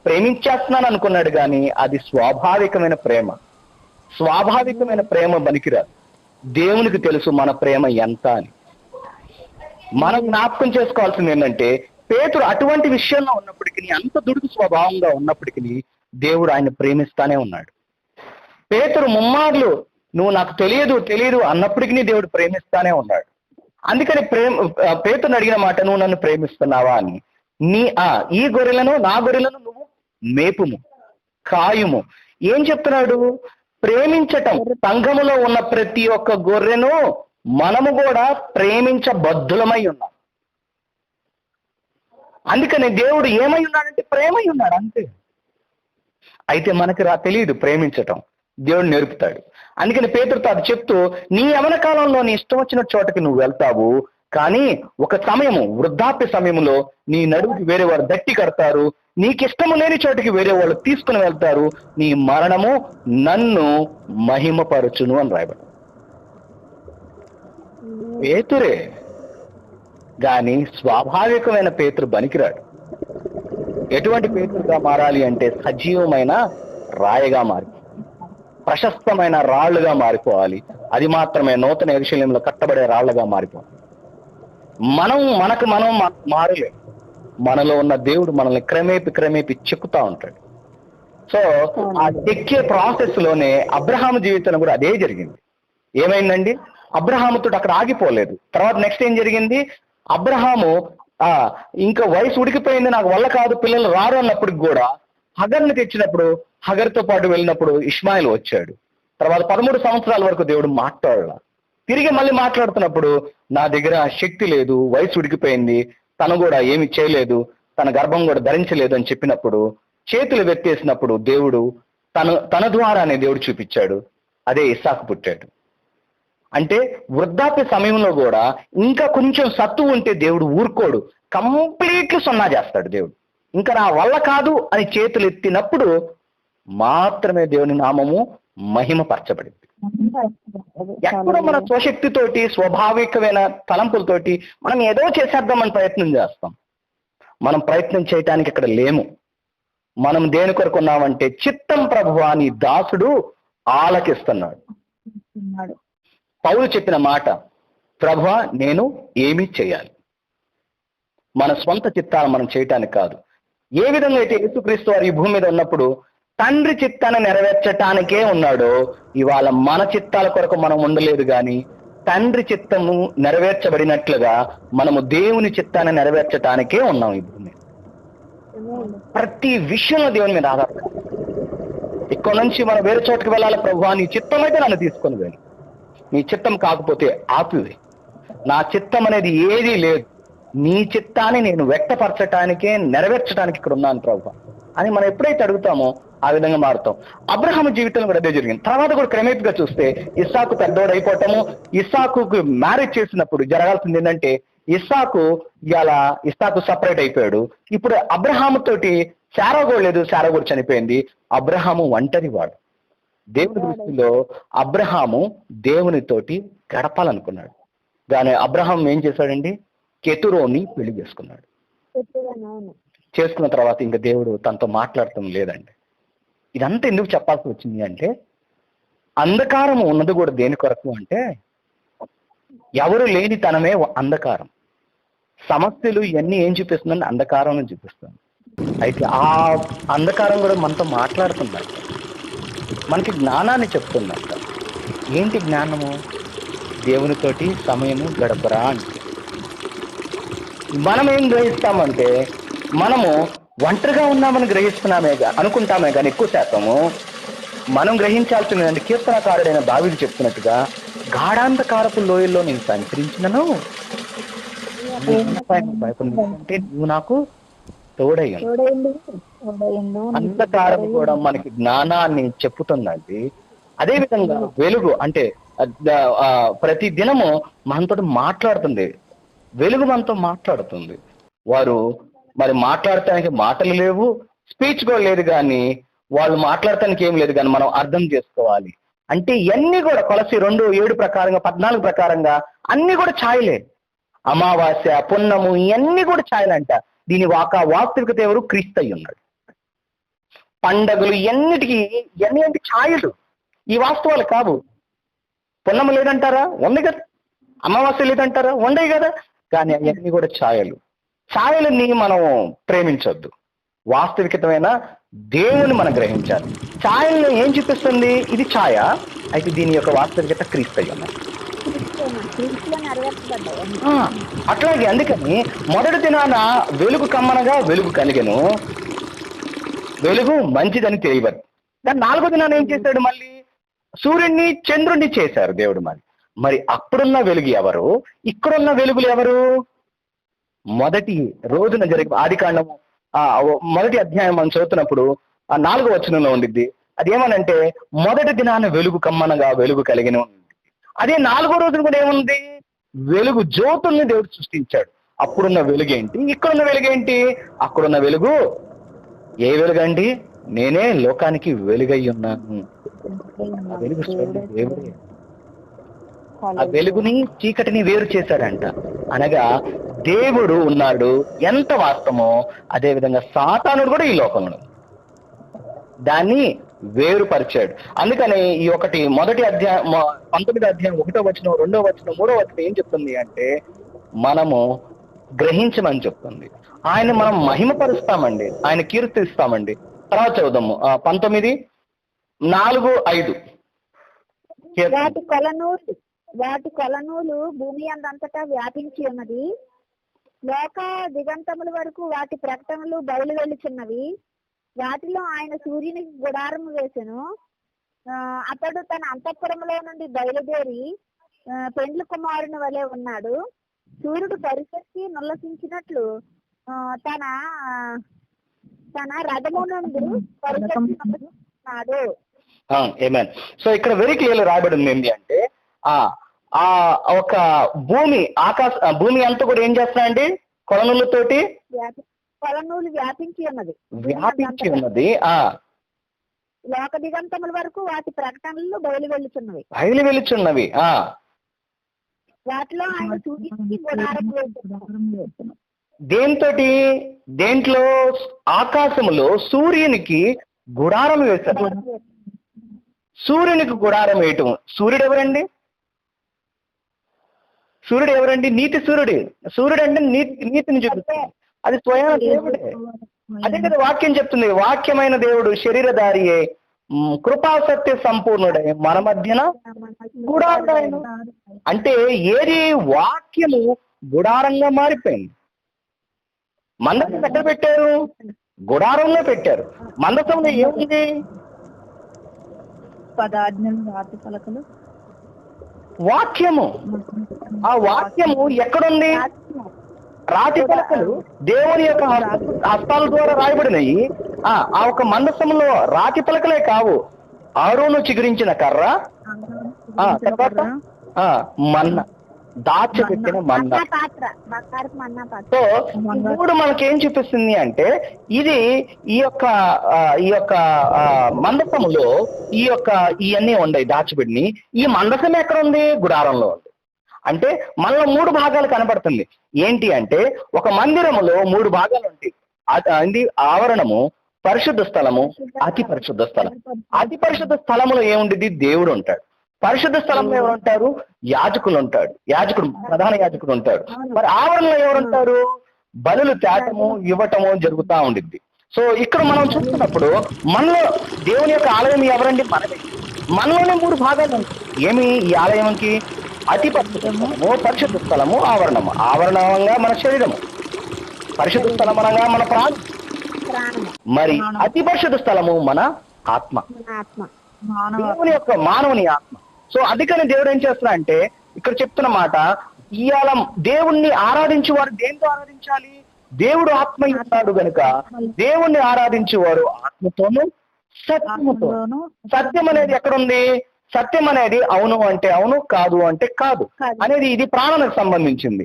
ప్రేమించేస్తున్నాను అనుకున్నాడు కానీ అది స్వాభావికమైన ప్రేమ పనికిరాదు. దేవునికి తెలుసు మన ప్రేమ ఎంత అని. మనం జ్ఞాపకం చేసుకోవాల్సింది ఏంటంటే పేతురు అటువంటి విషయంలో ఉన్నప్పటికీ, అంత దుడుకు స్వభావంగా ఉన్నప్పటికీ దేవుడు ఆయన ప్రేమిస్తానే ఉన్నాడు. పేతురు ముమ్మార్లు నువ్వు నాకు తెలియదు అన్నప్పటికీ దేవుడు ప్రేమిస్తానే ఉన్నాడు. అందుకని పేతురుని అడిగిన మాట, నువ్వు నన్ను ప్రేమిస్తున్నావా అని. ఈ గొర్రెలను నా గొర్రెలను నువ్వు మేపుము, కాయుము. ఏం చెప్తున్నాడు? ప్రేమించటం. సంఘములో ఉన్న ప్రతి ఒక్క గొర్రెను మనము కూడా ప్రేమించబద్ధులమై ఉన్నాం. అందుకని దేవుడు ఏమై ఉన్నాడంటే ప్రేమై ఉన్నాడు, అంతే. అయితే మనకి తెలియదు ప్రేమించటం, దేవుడు నేర్పుతాడు. అందుకని పేతురుతో అది చెప్తూ, నీ యవన కాలంలో నీ ఇష్టం వచ్చిన చోటకి నువ్వు వెళ్తావు, కానీ ఒక సమయము, వృద్ధాప్య సమయంలో నీ నడుముకి వేరే వారు దట్టి కడతారు, నీకిష్టము లేని చోటికి వేరే వాళ్ళు తీసుకుని వెళ్తారు, నీ మరణము నన్ను మహిమపరచును అని రాయబడి. పేతురే గాని స్వాభావికమైన పేతురు బనికిరాడు. ఎటువంటి పేతురుగా మారాలి అంటే సజీవమైన రాయగా మారి, ప్రశస్తమైన రాళ్లుగా మారిపోవాలి. అది మాత్రమే నూతన యెరూషలేములో కట్టబడే రాళ్లుగా మారిపోవాలి. మనం మారలేం. మనలో ఉన్న దేవుడు మనల్ని క్రమేపి చెక్కుతా ఉంటాడు. సో ఆ చెక్కే ప్రాసెస్ లోనే అబ్రహాము జీవితంలో కూడా అదే జరిగింది. ఏమైందండి? అబ్రహాముతో అక్కడ ఆగిపోలేదు. తర్వాత నెక్స్ట్ ఏం జరిగింది? అబ్రహాము ఇంకా వయసు ఉడికిపోయింది, నాకు వల్ల కాదు, పిల్లలు రారు అన్నప్పటికి కూడా హగర్ని తెచ్చినప్పుడు, హగర్తో పాటు వెళ్ళినప్పుడు ఇష్మాయిల్ వచ్చాడు. తర్వాత 13 సంవత్సరాల వరకు దేవుడు మాట్లాడాల. తిరిగి మళ్ళీ మాట్లాడుతున్నప్పుడు నా దగ్గర శక్తి లేదు, వయసు ఉడికిపోయింది, తను కూడా ఏమి చేయలేదు, తన గర్భం కూడా ధరించలేదు అని చెప్పినప్పుడు చేతులు వెత్తేసినప్పుడు దేవుడు తన ద్వారానే దేవుడు చూపించాడు. అదే ఇస్సాకు పుట్టాడు. అంటే వృద్ధాప్య సమయంలో కూడా ఇంకా కొంచెం సత్తు ఉంటే దేవుడు ఊరుకోడు, కంప్లీట్లీ సున్నా చేస్తాడు దేవుడు. ఇంకా నా వల్ల కాదు అని చేతులు ఎత్తినప్పుడు మాత్రమే దేవుని నామము మహిమపరచబడింది. ఎక్కడో మన స్వశక్తితోటి స్వాభావికమైన తలంపులతోటి మనం ఏదో చేసేద్దామని ప్రయత్నం చేస్తాం. మనం ప్రయత్నం చేయటానికి ఇక్కడ లేము. మనం దేని కొరకు ఉన్నామంటే చిత్తం ప్రభువా నీ దాసుడు ఆలకిస్తున్నాడు. పౌలు చెప్పిన మాట, ప్రభువా నేను ఏమి చేయాలి? మన స్వంత చిత్తాలు మనం చేయటానికి కాదు. ఏ విధంగా అయితే యేసుక్రీస్తు వారు ఈ భూమి మీద ఉన్నప్పుడు తండ్రి చిత్తాన్ని నెరవేర్చటానికే ఉన్నాడో, ఇవాళ మన చిత్తాల కొరకు మనం ఉండలేదు, కానీ తండ్రి చిత్తము నెరవేర్చబడినట్లుగా మనము దేవుని చిత్తాన్ని నెరవేర్చటానికే ఉన్నాం ఈ భూమి. ప్రతి విషయంలో దేవుని మీద ఆధారపడి ఇక్కడ నుంచి మనం వేరే చోటుకు వెళ్ళాలి. ప్రభువా నీ చిత్తం అయితే నన్ను తీసుకొని వెళ్ళి, నీ చిత్తం కాకపోతే ఆపివే. నా చిత్తం అనేది ఏదీ లేదు, నీ చిత్తాన్ని నేను వ్యక్తపరచటానికే నెరవేర్చడానికి ఇక్కడ ఉన్నాను ప్రభువా అని మనం ఎప్పుడైతే అడుగుతామో ఆ విధంగా మారుతాం. అబ్రహాము జీవితంలో కూడా అదే జరిగింది. తర్వాత కూడా క్రమేపీగా చూస్తే ఇస్సాకు పెద్దోడు అయిపోవటము, ఇస్సాకుకు మ్యారేజ్ చేసినప్పుడు జరగాల్సింది ఏంటంటే ఇస్సాకు సపరేట్ అయిపోయాడు. ఇప్పుడు అబ్రహాము తోటి శారా కూడా లేదు, శారా కూడా చనిపోయింది. అబ్రహాము ఒంటరి వాడు. దేవుని దృష్టిలో అబ్రహాము దేవునితోటి గడపాలనుకున్నాడు, కానీ అబ్రహాం ఏం చేశాడండి? కెతురోని పెళ్లి చేసుకున్నాడు. చేసుకున్న తర్వాత ఇంకా దేవుడు తనతో మాట్లాడటం లేదండి. ఇదంతా ఎందుకు చెప్పాల్సి వచ్చింది అంటే, అంధకారం ఉన్నది కూడా దేని కొరకు అంటే, ఎవరు లేని తనమే అంధకారం. సమస్యలు ఇవన్నీ ఏం చూపిస్తుందంటే అంధకారం చూపిస్తుంది. అయితే ఆ అంధకారం కూడా మనతో మాట్లాడుతుందంట, మనకి జ్ఞానాన్ని చెప్తుందంట. ఏంటి జ్ఞానము? దేవునితోటి సమయము గడపరా అంటే. మనం ఏం గ్రహిస్తామంటే, మనము ఒంటరిగా ఉన్నామని గ్రహిస్తున్నామే అనుకుంటామే, కానీ ఎక్కువ శాతము మనం గ్రహించాల్సిందంటే కీర్తనకారుడైన దావీదు చెప్తున్నట్టుగా, గాఢాంధకారపు లోయల్లో నేను సంచరించినను అంటే నువ్వు నాకు తోడయ్యాను. అంధకారం కూడా మనకి జ్ఞానాన్ని చెప్పుతుందండి. అదే విధంగా వెలుగు అంటే ప్రతి దినము మనతో మాట్లాడుతుంది. వెలుగు మనతో మాట్లాడుతుంది. వారు మరి మాట్లాడటానికి మాటలు లేవు, స్పీచ్ కూడా లేదు, కానీ వాళ్ళు మాట్లాడటానికి ఏం లేదు, కానీ మనం అర్థం చేసుకోవాలి. అంటే ఇవన్నీ కూడా కొలసి 2:7 ప్రకారంగా 14 ప్రకారంగా అన్ని కూడా ఛాయలే. అమావాస్య, పున్నము ఇవన్నీ కూడా ఛాయలంట. దీని వాస్తవికత ఎవరు? క్రీస్తు అయి ఉన్నాడు. పండగలు ఇవన్నీ ఛాయలు, ఈ వాస్తవాలు కావు. పున్నము లేదంటారా? ఉంది కదా. అమావాస్య లేదంటారా? ఉండే కదా. కానీ అవన్నీ కూడా ఛాయలు. ఛాయలని మనం ప్రేమించొద్దు. వాస్తవికతమైన దేవుని మనం గ్రహించాలి. ఛాయలను ఏం చూపిస్తుంది? ఇది ఛాయ, అయితే దీని యొక్క వాస్తవికత క్రీస్తు అయి ఉన్నాడు. అట్లాగే అందుకని మొదటి దినాన వెలుగు కమ్మనగా వెలుగు కలిగెను, వెలుగు మంచిదని తెలియబడి. దాని 4వ దినాన ఏం చేశాడు? మళ్ళీ సూర్యుడిని చంద్రుడిని చేశారు దేవుడు. మరి అప్పుడున్న వెలుగు ఎవరు? ఇక్కడున్న వెలుగులు ఎవరు? మొదటి రోజున జరిగే ఆదికాండము 1వ అధ్యాయం మనం చదువుతున్నప్పుడు 4వ వచనంలో ఉండిద్ది. అదేమనంటే, మొదటి దినాన వెలుగు కమ్మనగా వెలుగు కలిగెను. అదే 4వ రోజున కూడా ఏముంది? వెలుగు జ్యోతుల్ని దేవుడు సృష్టించాడు. అప్పుడున్న వెలుగేంటి? ఇక్కడున్న వెలుగేంటి? అక్కడున్న వెలుగు ఏ వెలుగండి? నేనే లోకానికి వెలుగై ఉన్నాను. ఆ వెలుగు దేవుడే. ఆ వెలుగుని చీకటిని వేరు చేశాడంట. అనగా దేవుడు ఉన్నాడు ఎంత వాస్తవమో, అదే విధంగా సాతానుడు కూడా ఈ లోకంలో దాన్ని వేరుపరిచాడు. అందుకని ఈ మొదటి అధ్యాయం 19వ అధ్యాయం 1వ వచనం, 2వ వచనం, 3వ వచనం ఏం చెప్తుంది అంటే, మనము గ్రహించమని చెప్తుంది. ఆయన మనం మహిమపరుస్తామండి, ఆయన కీర్తిస్తామండి. తర్వాత చదువుదాము 19:4-5. వాటి కొలనూలు భూమి అందంతటా వ్యాపించి ఉన్నది. లోక దిగంతముల వరకు వాటి ప్రకటనలు బయలు వెళ్ళుచున్నవి. వాటిలో ఆయన సూర్యునికి గుడారము వేసెను. అతడు తన అంతఃపురములో నుండి బయలుదేరి పెండ్లి కుమారుని వలె ఉన్నాడు. సూర్యుడు పరిశక్తి నుల్లసించినట్లు తన రథము నుండి పరిశక్తి. సో ఇక్కడ వెరీ క్లియర్ రాయబడి ఉంది ఏంటి అంటే, ఆ ఒక భూమి అంతా కూడా ఏం చేస్తున్నాయండి? కొలనులతోటి కొలనూలు వ్యాపించి ఉన్నది. వ్యాపించి ఉన్నది. లోక దిగంతముల వరకు వాటి ప్రకటనలు బయలువెళ్ళుచున్నవి. వాటిలో ఆయన సూచించి గుడారం వేస్తున్నాడు. దేంట్లో? ఆకాశములో సూర్యునికి గుడారం వేశారు. సూర్యునికి గుడారం వేయటం. సూర్యుడు ఎవరండి? నీతి సూర్యుడు. సూర్యుడు అంటే నీతిని చూపిస్తాడు. అది స్వయం దేవుడే. అదే కదా వాక్యం చెప్తుంది. వాక్యమైన దేవుడు శరీరధారియే కృపా సత్య సంపూర్ణుడే మన మధ్యన గుడారుడాయను. అంటే ఏది? వాక్యము గుడారంగా మారిపోయింది. మందసం ఎక్కడ పెట్టారు? గుడారంలో పెట్టారు. మందసంలో ఏముంది? 10 ఆజ్ఞలు, రాతి పలకలు, వాక్యము. ఆ వాక్యము ఎక్కడుంది? రాతి పలకలు దేవుని యొక్క హస్తాల ద్వారా రాయబడినాయి. ఆ ఒక మందసంలో రాతి పలకలే కావు, ఆరోను చిగురించిన కర్ర, తర్వాత మన్నా, దాచిపెట్టిన మన్నా. సో ఇప్పుడు మనకేం చూపిస్తుంది అంటే ఇది ఈ యొక్క మందసములో ఇవన్నీ ఉన్నాయి దాచిపెట్టిని. ఈ మందసం ఎక్కడ ఉంది? గుడారంలో ఉంది. అంటే మనలో 3 భాగాలు కనబడుతుంది. ఏంటి అంటే ఒక మందిరములో 3 భాగాలు ఉంటాయి. అది ఆవరణము, పరిశుద్ధ స్థలము, అతి పరిశుద్ధ స్థలం. అతి పరిశుద్ధ స్థలములో ఏముండేది? దేవుడు ఉంటాడు. పరిశుద్ధ స్థలంలో ఎవరు ఉంటారు? యాజకుడు, ప్రధాన యాజకుడు ఉంటాడు. మరి ఆవరణలో ఎవరుంటారు? బలులు తేటము ఇవ్వటము జరుగుతూ ఉండిద్ది. సో ఇక్కడ మనం చూస్తున్నప్పుడు మనలో దేవుని యొక్క ఆలయం ఎవరండి? మనలోనే 3 భాగాలు ఉంటాయి. ఏమి ఈ ఆలయంకి? అతి పరిశుద్ధము, పరిశుద్ధ స్థలము, ఆవరణము. ఆవరణంగా మన శరీరము, పరిశుద్ధ స్థలం అనగా మన ప్రాణం, మరి అతి పరిశుద్ధ స్థలము మన ఆత్మ, దేవుని యొక్క మానవుని ఆత్మ. సో అందుకని దేవుడు ఏం చేస్తున్నా అంటే ఇక్కడ చెప్తున్న మాట, ఇవాళ దేవుణ్ణి ఆరాధించేవారు దేంతో ఆరాధించాలి? దేవుడు ఆత్మ ఇస్తాడు గనుక దేవుణ్ణి ఆరాధించేవారు ఆత్మతోనూ సత్యముతోనూ. సత్యం అనేది ఎక్కడుంది? సత్యం అనేది అవును అంటే అవును, కాదు అంటే కాదు అనేది ఇది ప్రాణానికి సంబంధించింది.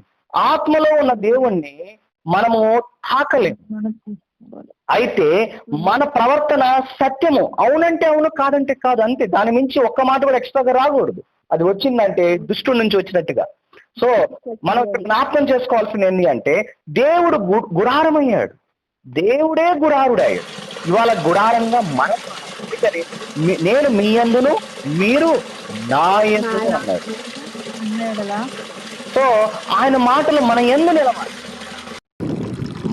ఆత్మలో ఉన్న దేవుణ్ణి మనము తాకలేము. అయితే మన ప్రవర్తన సత్యము, అవునంటే అవును, కాదంటే కాదు, అంతే. దాని మించి ఒక్క మాట కూడా ఎక్స్ట్రాగా రాకూడదు. అది వచ్చిందంటే దుష్టుడి నుంచి వచ్చినట్టుగా. సో మనం జ్ఞాపకం చేసుకోవాల్సింది ఏంటి అంటే దేవుడు గుడారమయ్యాడు. దేవుడే గుడారుడయ్యాడు. ఇవాళ గుడారంగా మనం, నేను మీ యందును మీరు నా యందును అన్నాడు. సో ఆయన మాటలు మన యందు నిలవాలి.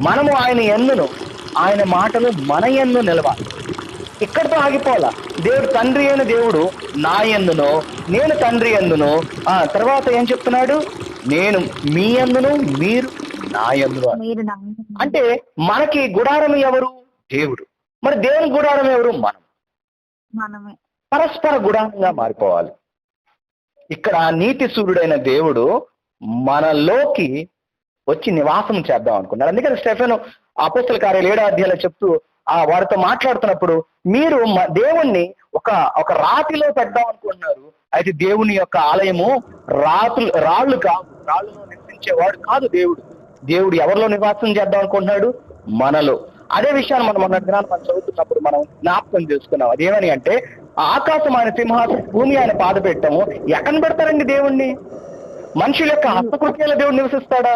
మనము ఆయన యందును, ఆయన మాటలు మన యందు నిలవాలి. ఇక్కడితో ఆగిపోవాలా. దేవుడు తండ్రి అయిన దేవుడు నా యందును, నేను తండ్రి యందును. తర్వాత ఏం చెప్తున్నాడు? నేను మీ యందును, మీరు నా యందును. అంటే మనకి గుడారం ఎవరు? దేవుడు. మరి దేవుని గుడారం ఎవరు? మనమే. పరస్పర గుడారంగా మారిపోవాలి. ఇక్కడ నీతి సూర్యుడైన దేవుడు మనలోకి వచ్చి నివాసం చేద్దాం అనుకున్నాడు. అందుకని స్టెఫెను అపోస్తల కార్యాలు 7వ అధ్యాయంలో చెప్తూ వారితో మాట్లాడుతున్నప్పుడు, మీరు దేవుణ్ణి ఒక రాతిలో పెడదాం అనుకుంటున్నారు. అయితే దేవుని యొక్క ఆలయము రాళ్ళు కాదు, రాళ్ళలో నివసించేవాడు కాదు దేవుడు ఎవరిలో నివాసం చేద్దాం అనుకుంటున్నాడు? మనలో. అదే విషయాన్ని మనం మొన్న దినాన్ని మనం చదువుతున్నప్పుడు మనం జ్ఞాపకం చేసుకున్నాం. అదేమని అంటే ఆకాశం ఆయన సింహాసనం, భూమి ఆయన పాదపెట్టము. ఎక్కడ పెడతారండి దేవుణ్ణి? మనుషుల యొక్క హస్తకృత్యాల దేవుడు నివసిస్తాడా?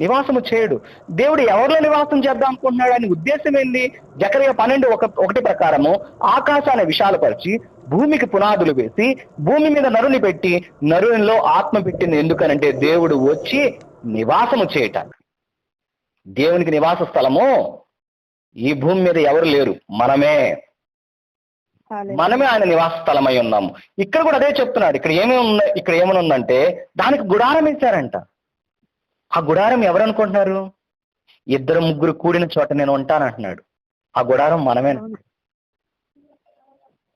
నివాసము చేయడు. దేవుడు ఎవరిలో నివాసం చేద్దాం అనుకుంటున్నాడు? ఆయన ఉద్దేశం ఏంది? జకర్యా 12:1 ప్రకారము ఆకాశాన్ని విశాలపరిచి భూమికి పునాదులు వేసి భూమి మీద నరుని పెట్టి నరునిలో ఆత్మ పెట్టింది. ఎందుకనంటే దేవుడు వచ్చి నివాసము చేయటానికి. దేవునికి నివాస స్థలము ఈ భూమి మీద ఎవరు లేరు, మనమే ఆయన నివాస స్థలమై ఉన్నాము. ఇక్కడ కూడా అదే చెప్తున్నాడు. ఇక్కడ ఏమని ఉందంటే దానికి గుడారం వేశారంట. ఆ గుడారం ఎవరు అనుకుంటున్నారు? 2-3 కూడిన చోట నేను ఉంటానంటున్నాడు. ఆ గుడారం మనమే.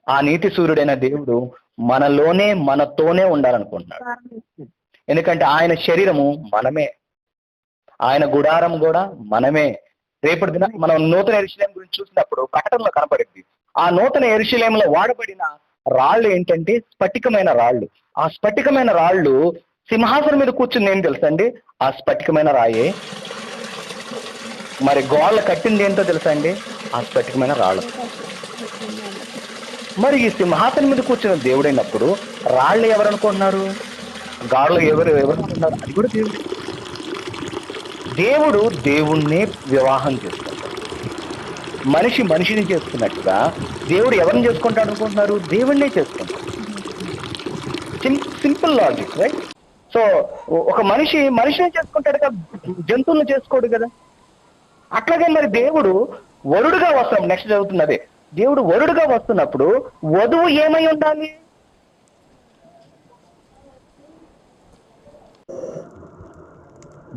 ఆ నీతి సూర్యుడైన దేవుడు మనతోనే ఉండాలనుకుంటున్నాడు. ఎందుకంటే ఆయన శరీరము మనమే, ఆయన గుడారం కూడా మనమే. రేపటి దిన మనం నూతన యెరూషలేము గురించి చూసినప్పుడు ప్రకటనలో కనపడింది. ఆ నూతన యెరూషలేములో వాడబడిన రాళ్ళు ఏంటంటే స్ఫటికమైన రాళ్ళు. ఆ స్ఫటికమైన రాళ్ళు సింహాసనం మీద కూర్చుని ఏం తెలుసండి? ఆ స్ఫటికమైన రాయే. మరి గోడలు కట్టింది ఏంటో తెలుసా అండి? ఆ స్ఫటికమైన రాళ్ళు. మరి ఈ సింహాసనం మీద కూర్చున్న దేవుడైనప్పుడు రాళ్ళు ఎవరు అనుకుంటున్నారు? గాడులు ఎవరు అనుకుంటున్నారు? అది కూడా దేవుడు. దేవుడు దేవుణ్ణి వివాహం చేసుకుంటాడు. మనిషి మనిషిని చేసుకున్నట్టుగా దేవుడు ఎవరిని చేసుకుంటాడు అనుకుంటున్నారు? దేవుణ్ణే చేసుకుంటాడు. Simple logic, right? సో ఒక మనిషిని చేసుకుంటాడు కదా, జంతువులను చేసుకోడు కదా. అట్లాగే మరి దేవుడు వరుడుగా వస్తాం. నెక్స్ట్ చదువుతుంది అదే. దేవుడు వరుడుగా వస్తున్నప్పుడు వధువు ఏమై ఉండాలి?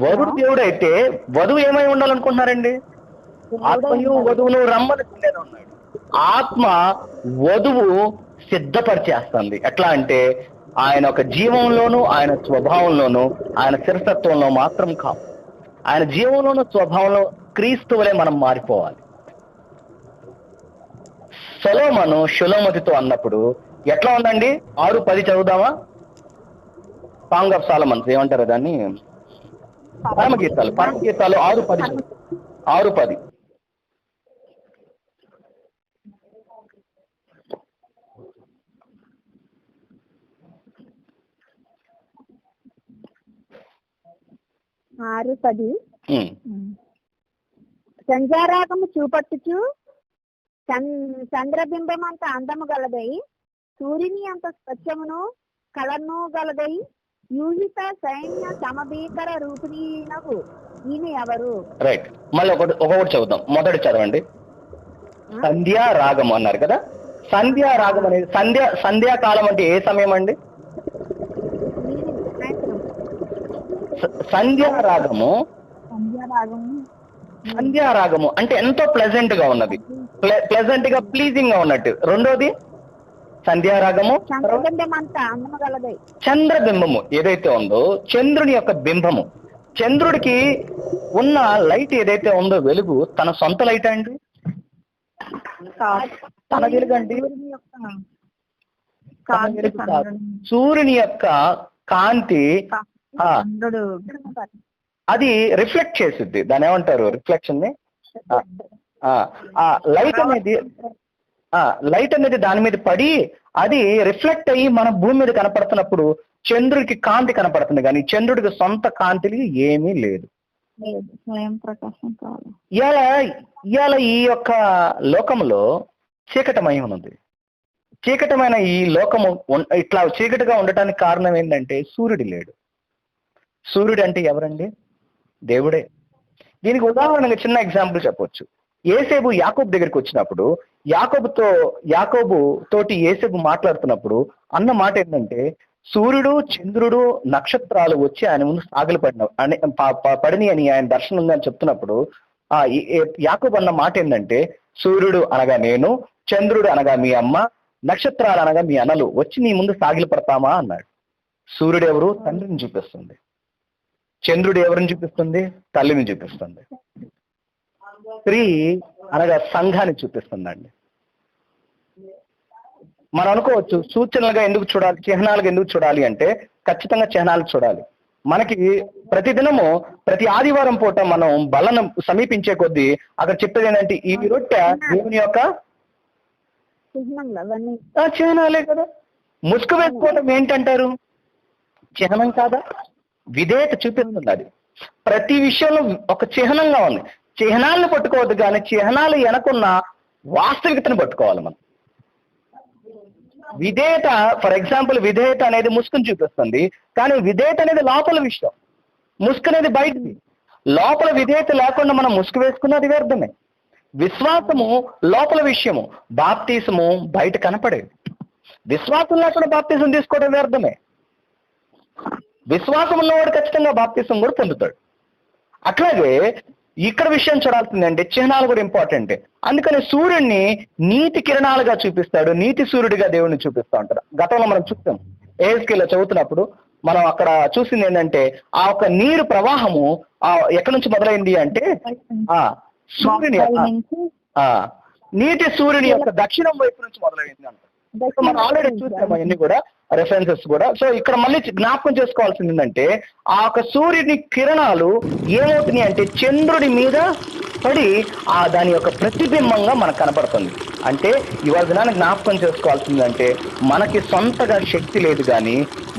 వరుడు దేవుడు అయితే వధువు ఏమై ఉండాలనుకుంటున్నారండి? ఆత్మయు వధువును రమ్మని ఉన్నాడు. ఆత్మ వధువు సిద్ధపరిచేస్తుంది. ఎట్లా అంటే ఆయన ఒక జీవంలోను, ఆయన స్వభావంలోను, ఆయన శిరసత్వంలో మాత్రం కాదు, ఆయన జీవంలోను స్వభావంలో క్రీస్తు వలె మనం మారిపోవాలి. సొలొమోను షులోమతితో అన్నప్పుడు ఎట్లా ఉందండి? 6:10 చదువుదామా? సాంగ్ ఆఫ్ సాలమన్స్ ఏమంటారు దాన్ని? పరమగీతాలు 6:10. 6:10. సంధ్యారాగము చూపట్టుచు చంద్రబింబం అంత అందము గలదై, సూర్యుని అంత స్వచ్ఛమును కళను గలదై, యూహిత సైన్య సమభీకర రూపిణీనకు ఈయన ఎవరు? రైట్. మళ్ళీ ఒకటి చదువుతాం. మొదటి చదవండి. సంధ్యారాగం అన్నారు కదా. సంధ్యారాగం అనేది సంధ్యాకాలం అంటే ఏ సమయం అండి? సంధ్యారాగము అంటే ఎంతో ప్లెజెంట్ గా ఉన్నది, ప్లెజెంట్ గా ప్లీజింగ్ గా ఉన్నట్టు. రెండోది సంధ్యారాగము చంద్రబింబము ఏదైతే ఉందో, చంద్రుని యొక్క బింబము. చంద్రుడికి ఉన్న లైట్ ఏదైతే ఉందో, వెలుగు తన సొంత లైట్ అండి, తన వెలుగు అండి. సూర్యుని యొక్క కాంతి అది రిఫ్లెక్ట్ చేసిద్ది. దాని ఏమంటారు? రిఫ్లెక్షన్ ని. లైట్ అనేది దాని మీద పడి అది రిఫ్లెక్ట్ అయ్యి మన భూమి మీద కనపడుతున్నప్పుడు చంద్రుడికి కాంతి కనపడుతుంది, కానీ చంద్రుడికి సొంత కాంతి ఏమీ లేదు. ఇవాళ ఈ యొక్క లోకంలో చీకటమై ఉన్నది. చీకటమైన ఈ లోకము ఇట్లా చీకటిగా ఉండటానికి కారణం ఏంటంటే సూర్యుడు లేడు. సూర్యుడు అంటే ఎవరండి? దేవుడే. దీనికి ఉదాహరణగా చిన్న ఎగ్జాంపుల్ చెప్పొచ్చు. యేసేపు యాకోబు దగ్గరికి వచ్చినప్పుడు యాకోబు తోటి యేసేపు మాట్లాడుతున్నప్పుడు అన్న మాట ఏంటంటే, సూర్యుడు, చంద్రుడు, నక్షత్రాలు వచ్చి ఆయన ముందు సాగిలి పడిని అని ఆయన దర్శనం ఉంది అని చెప్తున్నప్పుడు యాకోబు అన్న మాట ఏంటంటే, సూర్యుడు అనగా నేను, చంద్రుడు అనగా మీ అమ్మ, నక్షత్రాలు అనగా మీ అన్నలు వచ్చి నీ ముందు సాగిలి పడతామా అన్నాడు. సూర్యుడు ఎవరు? తండ్రిని చూపిస్తుంది. చంద్రుడు ఎవరిని చూపిస్తుంది? తల్లిని చూపిస్తుంది. స్త్రీ అనగా సంఘాన్ని చూపిస్తుందండి. మనం అనుకోవచ్చు సూచనలుగా ఎందుకు చూడాలి, చిహ్నాలుగా ఎందుకు చూడాలి అంటే, ఖచ్చితంగా చిహ్నాలు చూడాలి. మనకి ప్రతిదినము ప్రతి ఆదివారం పూట మనం బలను సమీపించే కొద్దీ అక్కడ చెప్పేది ఏంటంటే, ఈ రొట్టె దేవుని యొక్క చిహ్నాలే కదా. ముసుగు వేసుకోవడం ఏంటంటారు? చిహ్నం కాదా? విధేయత చూపిస్తుంది. అది ప్రతి విషయంలో ఒక చిహ్నంగా ఉంది. చిహ్నాలను పట్టుకోవద్దు, కానీ చిహ్నాలు వెనకున్న వాస్తవికతను పట్టుకోవాలి మనం. విధేయత, ఫర్ ఎగ్జాంపుల్, విధేయత అనేది ముసుగును చూపిస్తుంది, కానీ విధేయత అనేది లోపల విషయం, ముసుగు అనేది బయటది. లోపల విధేయత లేకుండా మనం ముసుగు వేసుకున్నది వ్యర్థమే. విశ్వాసము లోపల విషయము, బాప్తీసము బయట కనపడేది. విశ్వాసం లేకుండా బాప్తీసం తీసుకోవడం వ్యర్థమే. విశ్వాసం ఉన్నవాడు ఖచ్చితంగా బాప్తీసం కూడా పొందుతాడు. అట్లాగే ఇక్కడ విషయం చూడాల్సిందంటే చిహ్నాలు కూడా ఇంపార్టెంటే. అందుకని సూర్యుడిని నీతి కిరణాలుగా చూపిస్తాడు, నీతి సూర్యుడిగా దేవుడిని చూపిస్తూ ఉంటారు. గతంలో మనం చూస్తాం, ఏహెజ్కేల్లో చదువుతున్నప్పుడు మనం అక్కడ చూసింది ఏంటంటే, ఆ ఒక నీరు ప్రవాహము ఎక్కడి నుంచి మొదలైంది అంటే, సూర్యుని నీటి సూర్యుని యొక్క దక్షిణం వైపు నుంచి మొదలైంది అంట. మనం ఆల్రెడీ చూసాము అవన్నీ కూడా రెఫరెన్సెస్ కూడా. సో ఇక్కడ మళ్ళీ జ్ఞాపకం చేసుకోవాల్సింది ఏంటంటే ఆ యొక్క సూర్యుని కిరణాలు ఏమవుతున్నాయి అంటే చంద్రుడి మీద పడి ఆ దాని యొక్క ప్రతిబింబంగా మనకు కనపడుతుంది. అంటే ఇవాళ దినాన్ని జ్ఞాపకం చేసుకోవాల్సిందంటే మనకి సొంతగా శక్తి లేదు, కానీ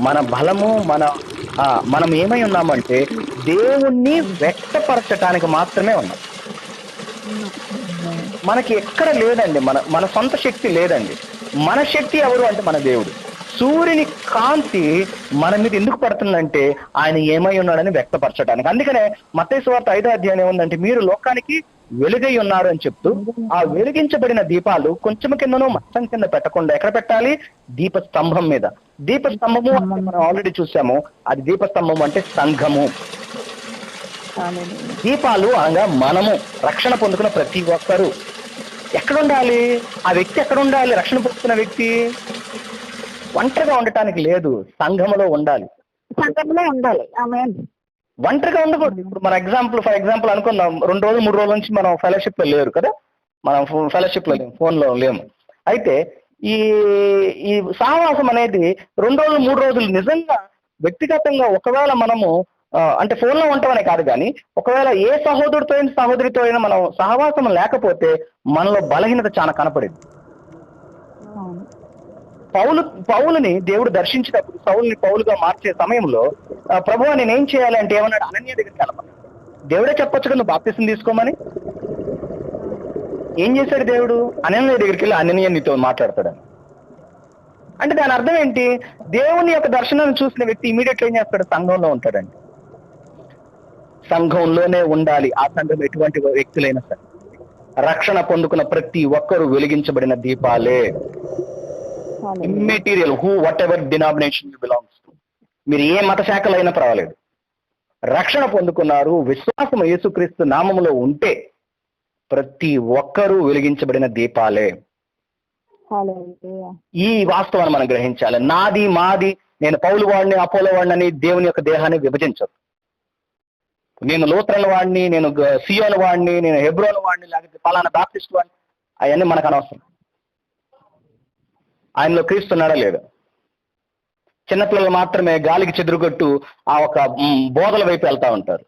మన బలము మనం ఏమై ఉన్నామంటే దేవుణ్ణి వ్యక్తపరచటానికి మాత్రమే ఉన్నాం. మనకి ఎక్కడ లేదండి మన సొంత శక్తి లేదండి. మన శక్తి ఎవరు అంటే మన దేవుడు. సూర్యుని కాంతి మన మీద ఎందుకు పడుతుందంటే ఆయన ఏమై ఉన్నాడని వ్యక్తపరచడానికి. అందుకనే మత్తయి సువార్త 5వ అధ్యాయం ఏముందంటే మీరు లోకానికి వెలుగై ఉన్నారు అని చెప్తూ ఆ వెలిగించబడిన దీపాలు కొంచెం కిందనో మొత్తం కింద పెట్టకుండా ఎక్కడ పెట్టాలి? దీపస్తంభం మీద. దీపస్తంభము మనం ఆల్రెడీ చూసాము. అది దీపస్తంభం అంటే సంఘము. దీపాలు అనగా మనము రక్షణ పొందుకున్న ప్రతి ఒక్కరు ఎక్కడ ఉండాలి? ఆ వ్యక్తి ఎక్కడ ఉండాలి? రక్షణ పొందుతున్న వ్యక్తి ఒంటరిగా ఉండటానికి లేదు, సంఘములో ఉండాలి. సంఘంలో ఉండాలి. ఆమేన్. ఒంటరిగా ఉండకూడదు. ఇప్పుడు మన ఫర్ ఎగ్జాంపుల్ అనుకుందాం, 2 రోజులు 3 రోజుల నుంచి మనం ఫెలోషిప్ లో లేరు కదా, మనం ఫెలోషిప్ లో లేము, ఫోన్ లో లేము. అయితే ఈ సహవాసం అనేది 2 రోజులు 3 రోజులు నిజంగా వ్యక్తిగతంగా ఒకవేళ మనము అంటే ఫోన్ లో ఉంటామనే కాదు, కానీ ఒకవేళ ఏ సహోదరితో అయినా మనం సహవాసం లేకపోతే మనలో బలహీనత చాలా కనపడింది. పౌలుని దేవుడు దర్శించినప్పుడు సౌలుని పౌలుగా మార్చే సమయంలో ప్రభువా నేనేం చేయాలి అంటే ఏమన్నాడు? అనన్య దగ్గరికి వెళ్ళమన్నాడు. దేవుడే చెప్పొచ్చు కదా నువ్వు బాప్తిసం తీసుకోమని. ఏం చేశాడు దేవుడు? అనన్య దగ్గరికి వెళ్ళి అనన్య నీతో మాట్లాడతాడని. అంటే దాని అర్థం ఏంటి? దేవుని యొక్క దర్శనాన్ని చూసిన వ్యక్తి ఇమీడియట్ ఏం చేస్తాడు? సంఘంలో ఉంటాడండి. సంఘంలోనే ఉండాలి. ఆ సంఘం ఎటువంటి వ్యక్తులైనా సరే రక్షణ పొందుకున్న ప్రతి ఒక్కరూ వెలిగించబడిన దీపాలే. Immaterial whatever denomination you belongs to, మీరు ఏ మత శాఖలో అయినా పర్వాలేదు, రక్షణ పొందుకున్నారు, విశ్వాసం యేసుక్రీస్తు నామములో ఉంటే ప్రతి ఒక్కరూ వెలిగించబడిన దీపాలే. ఈ వాస్తవాన్ని మనం గ్రహించాలి. నాది మాది, నేను పౌలు వాడిని అపోలో వాడిని అని దేవుని యొక్క దేహాన్ని విభజించదు. నేను లూథరన్ వాడిని, నేను సియోన్ వాడిని, నేను హెబ్రోన్ వాడిని, లేకపోతే పలానా బాప్టిస్ట్ వాడిని, అవన్నీ మనకు అనవసరం. ఆయనలో క్రీస్తున్నాడా లేదా? చిన్నపిల్లలు మాత్రమే గాలికి చెదురుగొట్టు ఆ ఒక బోధల వైపు వెళ్తా ఉంటారు.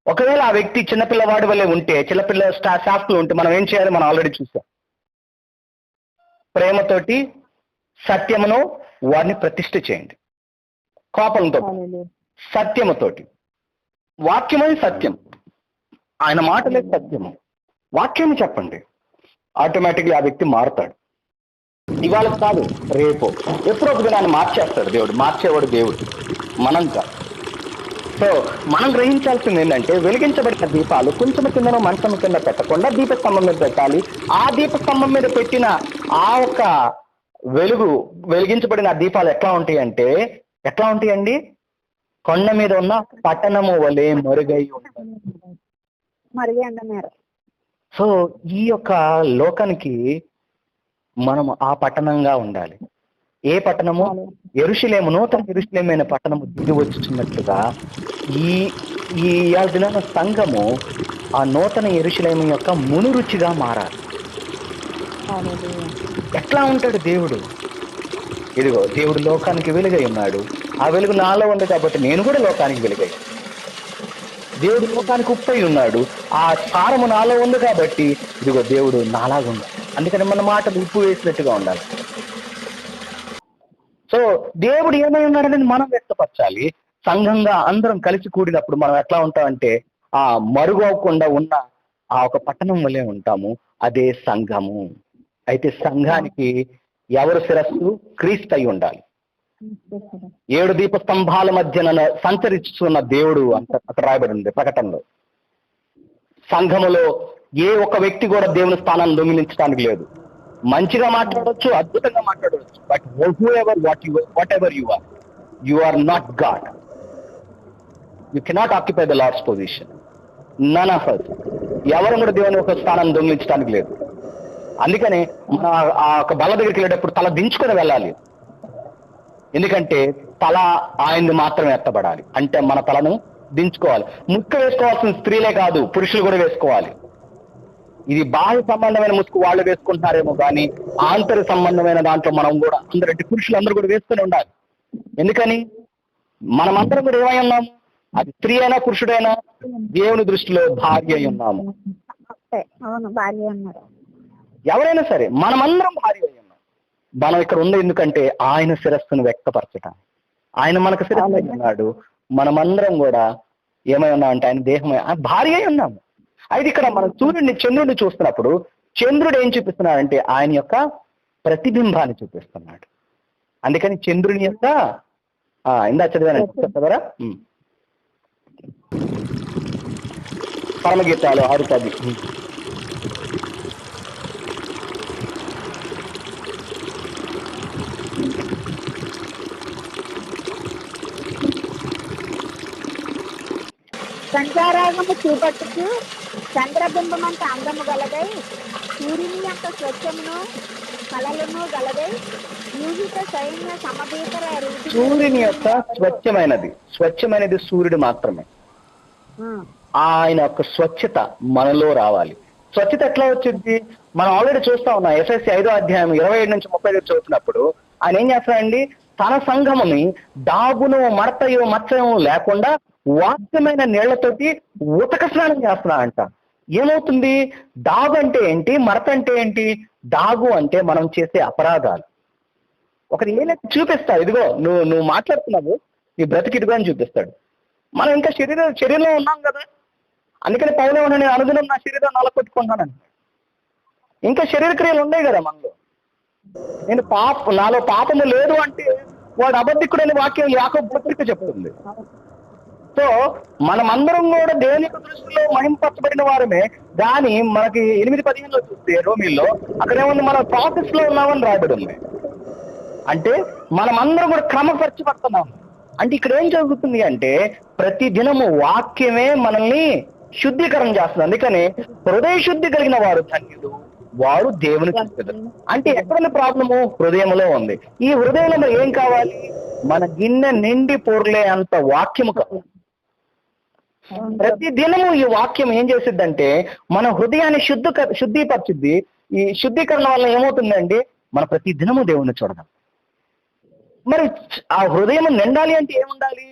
ఒకవేళ ఆ వ్యక్తి చిన్నపిల్లవాడి వల్లే ఉంటే, చిన్నపిల్ల శాస్త్రులు ఉంటే మనం ఏం చేయాలి? మనం ఆల్రెడీ చూసాం. ప్రేమతోటి సత్యమును వారిని ప్రతిష్ఠ చేయండి. కోపంతో సత్యముతోటి. వాక్యమని సత్యం, ఆయన మాటలే సత్యము. వాక్యాన్ని చెప్పండి, ఆటోమేటిక్గా ఆ వ్యక్తి మారుతాడు. ఇవాళ కాదు, రేపు ఎప్పుడో ఒక దినాన్ని మార్చేస్తాడు దేవుడు. మార్చేవాడు దేవుడు, మనం కాదు. సో మనం గ్రహించాల్సింది ఏంటంటే వెలిగించబడిన దీపాలు కొంచెం కిందనో మంచం కింద పెట్టకుండా దీపస్తంభం మీద పెట్టాలి. ఆ దీపస్తంభం మీద పెట్టిన ఆ ఒక వెలిగించబడిన దీపాలు ఎట్లా ఉంటాయండి? కొండ మీద ఉన్న పట్టణము వలె మరుగై ఉంటుంది. సో ఈ యొక్క లోకానికి మనం ఆ పట్టణంగా ఉండాలి. ఏ పట్టణము? యెరూషలేము, నూతన యెరూషలేమైన పట్టణము దిగి వచ్చుచున్నట్లుగా ఈ దిన సంఘము ఆ నూతన యెరూషలేము యొక్క మునురుచిగా మారాలి. ఎట్లా ఉంటాడు దేవుడు? ఇదిగో దేవుడు లోకానికి వెలుగై ఉన్నాడు. ఆ వెలుగు నాలో ఉంది కాబట్టి నేను కూడా లోకానికి వెలుగై. దేవుడు లోకానికి ఉప్పై ఉన్నాడు. ఆ సారము నాలో ఉంది కాబట్టి ఇదిగో దేవుడు నాలాగా ఉన్నాడు. అందుకని మన మాటలు ఉప్పు వేసినట్టుగా ఉండాలి. సో దేవుడు ఏమై ఉన్నాడనేది మనం వ్యక్తపరచాలి. సంఘంగా అందరం కలిసి కూడినప్పుడు మనం ఎట్లా ఉంటామంటే ఆ మరుగవకుండా ఉన్న ఆ ఒక పట్టణం వల్లే ఉంటాము. అదే సంఘము. అయితే సంఘానికి ఎవరు శిరస్సు? క్రీస్తు అయి ఉండాలి. 7 దీపస్తంభాల మధ్యన సంచరిస్తున్న దేవుడు అంత అక్కడ రాయబడి ఉంది ప్రకటనలో. సంఘములో ఏ ఒక్క వ్యక్తి కూడా దేవుని స్థానాన్ని దొంగిలించడానికి లేదు. మంచిగా మాట్లాడవచ్చు, అద్భుతంగా మాట్లాడవచ్చు, but whatever you are not God. You cannot occupy the lord's position. None of us. ఎవరు కూడా దేవుని ఒక స్థానాన్ని దొంగిలించడానికి లేదు. అందుకని మనం ఆ ఒక బల్ల దగ్గరికి వెళ్ళేటప్పుడు తల దించుకొని వెళ్ళాలి. ఎందుకంటే తల ఆయనది మాత్రమే ఎత్తబడాలి. అంటే మన తలను దించుకోవాలి. ముక్క వేసుకోవాల్సిన స్త్రీలే కాదు, పురుషులు కూడా వేసుకోవాలి. ఇది బాహ్య సంబంధమైన ముసుగు వాళ్ళు వేసుకుంటున్నారేమో కానీ ఆంతర సంబంధమైన దాంట్లో మనం కూడా అందరంటే పురుషులందరూ కూడా వేసుకుని ఉండాలి. ఎందుకని మనమందరం కూడా ఏమై ఉన్నాము, అది స్త్రీ అయినా పురుషుడైనా దేవుని దృష్టిలో భార్య అయి ఉన్నాము. అవును, భార్య ఉన్నారు. ఎవరైనా సరే మనమందరం భార్య అయి ఉన్నాం. మనం ఇక్కడ ఉంది ఎందుకంటే ఆయన శిరస్సును వ్యక్తపరచటం. ఆయన మనకు శిరస్సు అయి ఉన్నాడు. మనమందరం కూడా ఏమై ఉన్నాం అంటే ఆయన దేహమై భార్య అయి ఉన్నాము. అయితే ఇక్కడ మనం సూర్యుడిని చంద్రుడిని చూస్తున్నప్పుడు చంద్రుడు ఏం చూపిస్తున్నాడంటే ఆయన యొక్క ప్రతిబింబాన్ని చూపిస్తున్నాడు. అందుకని చంద్రుని యొక్క ఇందా చదివానండి చదవరా, పరమగీతాలు 6:10. సంచారాగము చూపట్టుకు చంద్రబింబమంత అందము గలదై సూర్యుని యొక్క స్వచ్ఛమును కళలను గలదై యూహిత సైన్య సమభీకర సూర్యుని యొక్క స్వచ్ఛమైనది సూర్యుడు మాత్రమే. ఆయన యొక్క స్వచ్ఛత మనలో రావాలి. స్వచ్ఛత ఎట్లా వచ్చింది? మనం ఆల్రెడీ చూస్తా ఉన్నాం. ఎఫ్ఎస్సి 5:27-35 చదువుతున్నప్పుడు ఆయన ఏం చేస్తాడండి, తన సంఘముని డాగును మడతయో మచ్చయో లేకుండా వాక్యమైన నీళ్లతోటి ఉతక స్నానం చేస్తున్నాడంట. ఏమవుతుంది? డాగు అంటే ఏంటి, మడత అంటే ఏంటి? డాగు అంటే మనం చేసే అపరాధాలు. ఒకటి ఏదైతే చూపిస్తాడు, ఇదిగో నువ్వు మాట్లాడుతున్నావు, నీ బ్రతికిదిగో అని చూపిస్తాడు. మనం ఇంకా శరీరంలో ఉన్నాం కదా, అందుకని పౌలే ఉన్నా నేను అనుదినం నా శరీరం నలకొట్టుకుంటానని. ఇంకా శరీర క్రియలు ఉన్నాయి కదా మనలో. నాలో పాపము లేదు అంటే వాడు అబద్ధికుడని వాక్యం యాకోబు పత్రిక చెప్తుంది. సో మనమందరం కూడా దేవుని దృష్టిలో మహింపరచబడిన వారమే. కానీ మనకి 8:15 చూస్తే రోమిల్లో అక్కడేముంది, మనం ప్రాసెస్ లో ఉన్నామని రాబడి ఉంది. అంటే మనమందరం కూడా క్రమపరచబడుతున్నాం. అంటే ఇక్కడ ఏం జరుగుతుంది అంటే ప్రతి దినము వాక్యమే మనల్ని శుద్ధీకరణ చేస్తుంది. అందుకని హృదయ శుద్ధి కలిగిన వారు ధన్యుడు, వారు దేవుని చూస్తారు. అంటే ఎక్కడున్న ప్రాబ్లము? హృదయంలో ఉంది. ఈ హృదయంలో ఏం కావాలి? మన గిన్నె నిండి పొర్లే అంత వాక్యము కావాలి. ప్రతి దినము ఈ వాక్యం ఏం చేసిద్దంటే మన హృదయాన్ని శుద్ధిపరిచిద్ది. ఈ శుద్ధీకరణ వల్ల ఏమవుతుందండి, మన ప్రతి దినము దేవుణ్ణి చూడదాం. మరి ఆ హృదయం నిండాలి అంటే ఏముండాలి?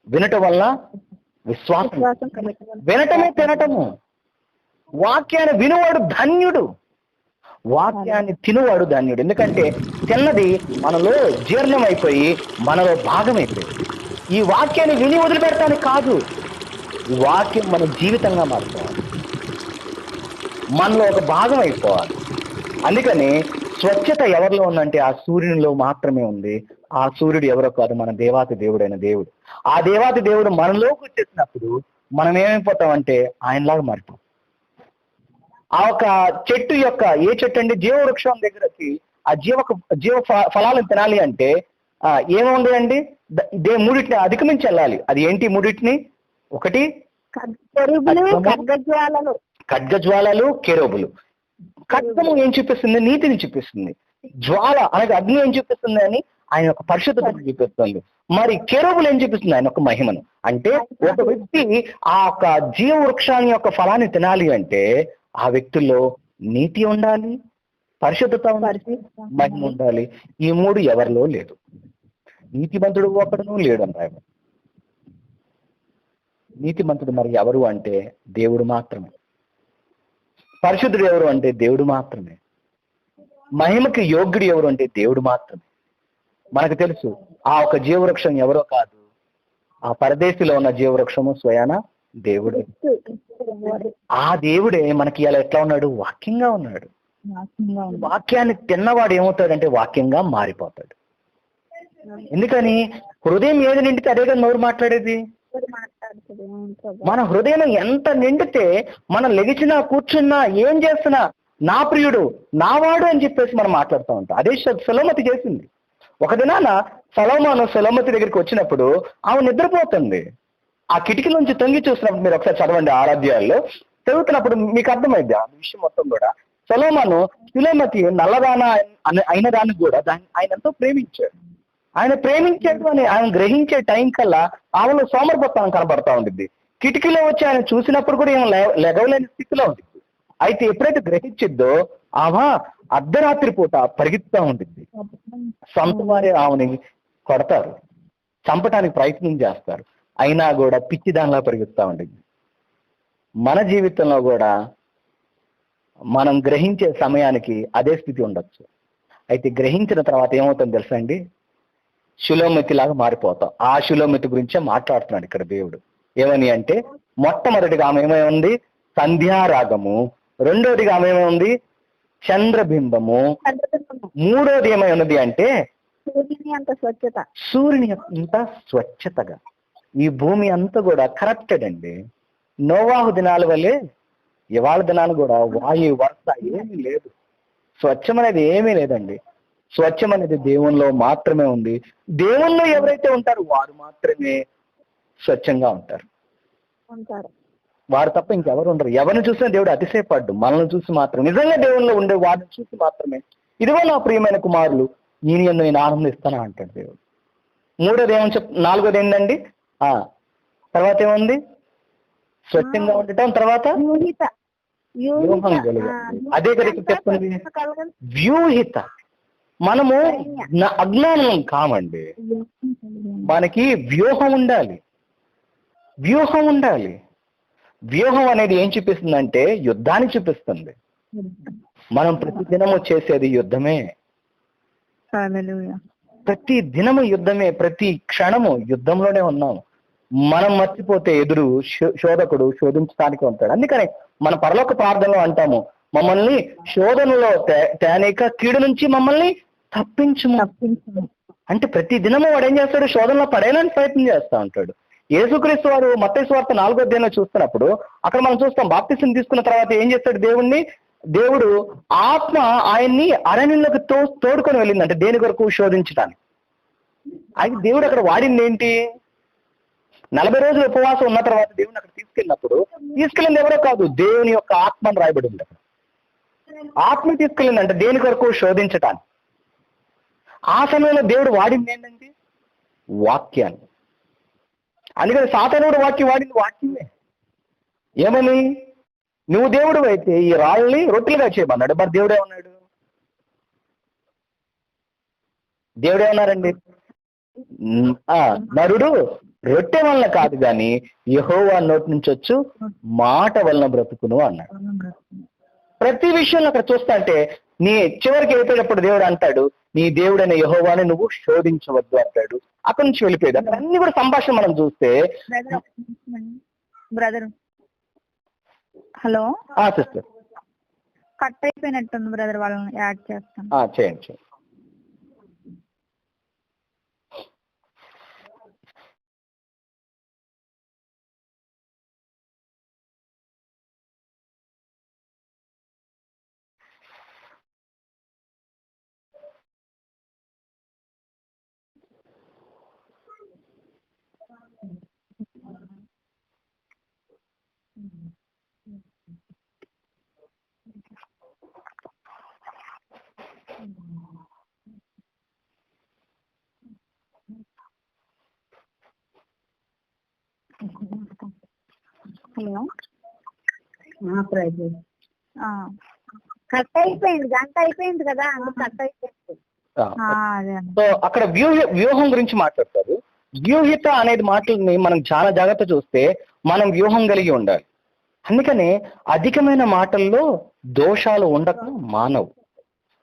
వినటం వల్ల విశ్వాసం. వినటమే తినటము. వాక్యాన్ని వినువాడు ధన్యుడు, వాక్యాన్ని తినువాడు ధన్యుడు. ఎందుకంటే తిన్నది మనలో జీర్ణమైపోయి మనలో భాగమైపోయింది. ఈ వాక్యాన్ని విని వదిలిపెడతానికి కాదు, ఈ వాక్యం మన జీవితంగా మారుకోవాలి, మనలో ఒక భాగం అయిపోవాలి. అందుకని స్వచ్ఛత ఎవరిలో ఉందంటే ఆ సూర్యునిలో మాత్రమే ఉంది. ఆ సూర్యుడు ఎవరో కాదు, మన దేవాతి దేవుడైన దేవుడు. ఆ దేవాతి దేవుడు మనలోకి వచ్చేసినప్పుడు మనం ఏమైపోతామంటే ఆయనలాగా మారిపోతాం. ఆ ఒక చెట్టు యొక్క ఏ చెట్టు అండి, జీవవృక్షం దగ్గరకి ఆ జీవ ఫలాలను తినాలి అంటే ఏముండదండి, మూడింటిని అధిగమించి వెళ్ళాలి. అది ఏంటి మూడింటిని? ఒకటి ఖడ్గజ్వాలలు, కెరూబులు. ఖడ్గము ఏం చూపిస్తుంది? నీతిని చూపిస్తుంది. జ్వాల అనగా అగ్ని ఏం చూపిస్తుంది? అని ఆయన యొక్క పరిశుద్ధతను చూపిస్తుంది. మరి కెరూబులు ఏం చూపిస్తుంది? ఆయన యొక్క మహిమను. అంటే ఒక వ్యక్తి ఆ యొక్క జీవ వృక్షాన్ని యొక్క ఫలాన్ని తినాలి అంటే ఆ వ్యక్తుల్లో నీతి ఉండాలి, పరిశుద్ధత ఉండాలి, మహిమ ఉండాలి. ఈ మూడు ఎవరిలో లేదు. నీతిమంతుడు ఒకడును లేడు అని రాయబడింది. నీతిమంతుడు మరి ఎవరు అంటే దేవుడు మాత్రమే. పరిశుద్ధుడు ఎవరు అంటే దేవుడు మాత్రమే. మహిమకి యోగ్యుడు ఎవరు అంటే దేవుడు మాత్రమే. మనకు తెలుసు ఆ ఒక జీవవృక్షం ఎవరో కాదు, ఆ పరదేశిలో ఉన్న జీవవృక్షము స్వయాన దేవుడే. ఆ దేవుడే మనకి ఇలా ఎట్లా ఉన్నాడు? వాక్యంగా ఉన్నాడు. వాక్యాన్ని తిన్నవాడు ఏమవుతాడంటే వాక్యంగా మారిపోతాడు. ఎందుకని? హృదయం ఏది నిండితే అదేగా నోరు మాట్లాడేది. మన హృదయం ఎంత నిండితే మనం లెగిచినా కూర్చున్నా ఏం చేస్తున్నా నా ప్రియుడు నావాడు అని చెప్పేసి మనం మాట్లాడుతూ ఉంటాం. అదే సొలొమతి చేసింది. ఒక దినాన సొలొమతి దగ్గరికి వచ్చినప్పుడు ఆమె నిద్రపోతుంది. ఆ కిటికీ నుంచి తొంగి చూసినప్పుడు మీరు ఒకసారి చదవండి, 6 అధ్యాయాల్లో చదువుతున్నప్పుడు మీకు అర్థమైంది ఆ విషయం మొత్తం కూడా. సులోమతి నల్లదాన అయిన దాన్ని కూడా ఆయన ఎంతో ప్రేమించాడు. ఆయన ప్రేమించాడు అని ఆయన గ్రహించే టైం కల్లా ఆమెలో సోమరిపోతానం కనబడతా ఉండిద్ది. కిటికీలో వచ్చి ఆయన చూసినప్పుడు కూడా ఏం లెగవలేని స్థితిలో ఉంది. అయితే ఎప్పుడైతే గ్రహించిద్దో ఆమె అర్ధరాత్రి పూట పరిగెత్తుతా ఉంటుంది. సొంత వారే ఆమెని కొడతారు, చంపటానికి ప్రయత్నం చేస్తారు, అయినా కూడా పిచ్చి దానిలా పరిగెత్తుతా ఉంటుంది. మన జీవితంలో కూడా మనం గ్రహించే సమయానికి అదే స్థితి ఉండొచ్చు. అయితే గ్రహించిన తర్వాత ఏమవుతుందో తెలుసా అండి, శిలోమెతిలాగా మారిపోతాం. ఆ శిలోమెతి గురించే మాట్లాడుతున్నాడు ఇక్కడ దేవుడు. ఏమని అంటే, మొట్టమొదటిగా ఆమె ఏమైంది, సంధ్యారాగము. రెండోదిగా ఆమె ఏమైంది, చంద్రబింబము. మూడోది ఏమై ఉన్నది అంటే సూర్యుని అంత స్వచ్ఛత. సూర్యుని అంత స్వచ్ఛతగా. ఈ భూమి అంతా కూడా కరప్టెడ్ అండి. నోవాహు దినాల వల్లే ఇవాళ దినాలు కూడా వాయు వర్ష ఏమీ లేదు, స్వచ్ఛం అనేది ఏమీ లేదండి. స్వచ్ఛం అనేది దేవునిలో మాత్రమే ఉంది. దేవునిలో ఎవరైతే ఉంటారో వారు మాత్రమే స్వచ్ఛంగా ఉంటారు. వారు తప్ప ఇంకెవరు ఉండరు. ఎవరిని చూసినా దేవుడు అతిశయపడ్డు, మనల్ని చూసి మాత్రం. నిజంగా దేవునిలో ఉండే వారిని చూసి మాత్రమే ఇదిగో నా ప్రియమైన కుమారులు, నేను ఆనందిస్తానా అంటాడు దేవుడు. మూడోది ఏమని నాలుగోది ఏంటండి, తర్వాత ఏముంది, స్వచ్ఛంగా ఉండటం. తర్వాత వ్యూహం కలిగి. అదే కదా చెప్తుంది, వ్యూహిత. మనము అజ్ఞానం కామండి, మనకి వ్యూహం ఉండాలి. వ్యూహం ఉండాలి. వ్యూహం అనేది ఏం చూపిస్తుందంటే యుద్ధాన్ని చూపిస్తుంది. మనం ప్రతి దినము చేసేది యుద్ధమే, ప్రతి దినము యుద్ధమే, ప్రతి క్షణము యుద్ధంలోనే ఉన్నాము. మనం మర్చిపోతే ఎదురు శోధకుడు శోధించడానికి ఉంటాడు. అందుకని మన పరలోక ప్రార్థనలో అంటాము, మమ్మల్ని శోధనలో తేనేక కీడు నుంచి మమ్మల్ని తప్పించుము. అంటే ప్రతి దినము వాడు ఏం చేస్తాడు, శోధనలో పడేయాలని ప్రయత్నం చేస్తూ ఉంటాడు. యేసుక్రీస్తు వారు మత్తయి సువార్త 4వ అధ్యాయంలో చూస్తున్నప్పుడు అక్కడ మనం చూస్తాం, బాప్తిసం తీసుకున్న తర్వాత ఏం చేస్తాడు దేవుడు ఆత్మ ఆయన్ని అరణ్యంలోకి తోడుకొని వెళ్ళిందంటే దేని కొరకు, శోధించడానికి. అయితే దేవుడు అక్కడ వాడింది ఏంటి, 40 రోజులు ఉపవాసం ఉన్న తర్వాత దేవుని అక్కడ తీసుకెళ్ళింది ఎవరో కాదు, దేవుని యొక్క ఆత్మను రాయబడి ఉంది అక్కడ. ఆత్మ తీసుకెళ్ళిందంటే దేని కొరకు, శోధించటానికి. ఆ సమయంలో దేవుడు వాడింది ఏంటంటే వాక్యాన్ని. అందుకని సాతానుడు వాడింది వాక్యమే. ఏమని, నువ్వు దేవుడు అయితే ఈ రాళ్ళని రొట్టెలుగా చేయమన్నాడు. మరి దేవుడేమన్నారండి, నరుడు రొట్టె వలన కాదు కానీ యెహోవా నోటి నుంచి వచ్చు మాట వలన బ్రతుకును అన్నాడు. ప్రతి విషయంలో అక్కడ చూస్తా అంటే నీ చివరికి వెళ్ళిపోయేటప్పుడు దేవుడు అంటాడు, నీ దేవుడైన యెహోవాని నువ్వు శోధించవద్దు అంటాడు. అక్కడి నుంచి వెళ్ళిపోయేది. అక్కడ అన్ని కూడా సంభాషణ మనం చూస్తే. బ్రదర్ హలో, సిస్టర్ కట్ అయిపోయినట్టుంది బ్రదర్, వాళ్ళని యాడ్ చేస్తాను. చేయండి. హలో, కట్ అయిపోయింది, గంట అయిపోయింది కదా, కట్ అయిపోయింది. సో అక్కడ వ్యూహం గురించి మాట్లాడతారు. వ్యూహిత అనేది మాటలని మనం చాలా జాగ్రత్త చూస్తే మనం వ్యూహం కలిగి ఉండాలి. అందుకనే అధికమైన మాటల్లో దోషాలు ఉండక మానవు.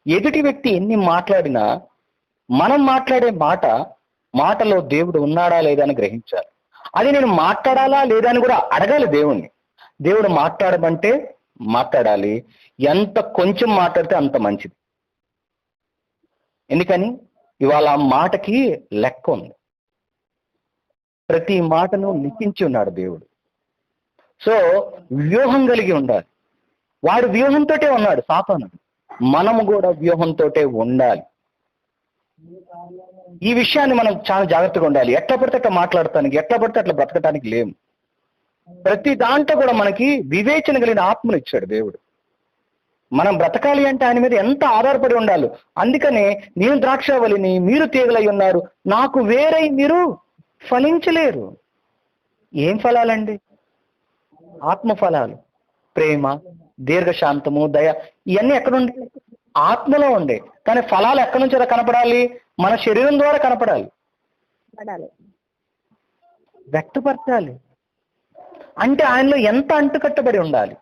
ఎదుటి వ్యక్తి ఎన్ని మాట్లాడినా మనం మాట్లాడే మాటలో దేవుడు ఉన్నాడా లేదా అని గ్రహించాలి. అది నేను మాట్లాడాలా లేదా అని కూడా అడగాలి దేవుణ్ణి. దేవుడు మాట్లాడమంటే మాట్లాడాలి. ఎంత కొంచెం మాట్లాడితే అంత మంచిది. ఎందుకని ఇవాళ మాటకి లెక్క ఉంది. ప్రతి మాటను లిఖించి ఉన్నాడు దేవుడు. సో వ్యూహం కలిగి ఉండాలి. వాడు వ్యూహంతోటే ఉన్నాడు సాతానుడు. మనము కూడా వ్యూహంతోటే ఉండాలి. ఈ విషయాన్ని మనం చాలా జాగ్రత్తగా ఉండాలి. ఎట్లా పడితే అట్లా మాట్లాడటానికి, ఎట్లా పడితే అట్లా బ్రతకటానికి లేము. ప్రతి దాంట్లో కూడా మనకి వివేచన కలిగిన ఆత్మను ఇచ్చాడు దేవుడు. మనం బ్రతకాలి అంటే ఆయన మీద ఎంత ఆధారపడి ఉండాలి. అందుకనే నేను ద్రాక్షావళిని, మీరు తీగలై ఉన్నారు, నాకు వేరై మీరు ఫలించలేరు. ఏం ఫలాలండి? ఆత్మ ఫలాలు, ప్రేమ, దీర్ఘశాంతము, దయ, ఇవన్నీ ఎక్కడుండే? ఆత్మలో ఉండే. కానీ ఫలాలు ఎక్కడి నుంచి కనపడాలి? మన శరీరం ద్వారా కనపడాలి, వ్యక్తపరచాలి. అంటే ఆయనలో ఎంత అంటుకట్టబడి ఉండాలి.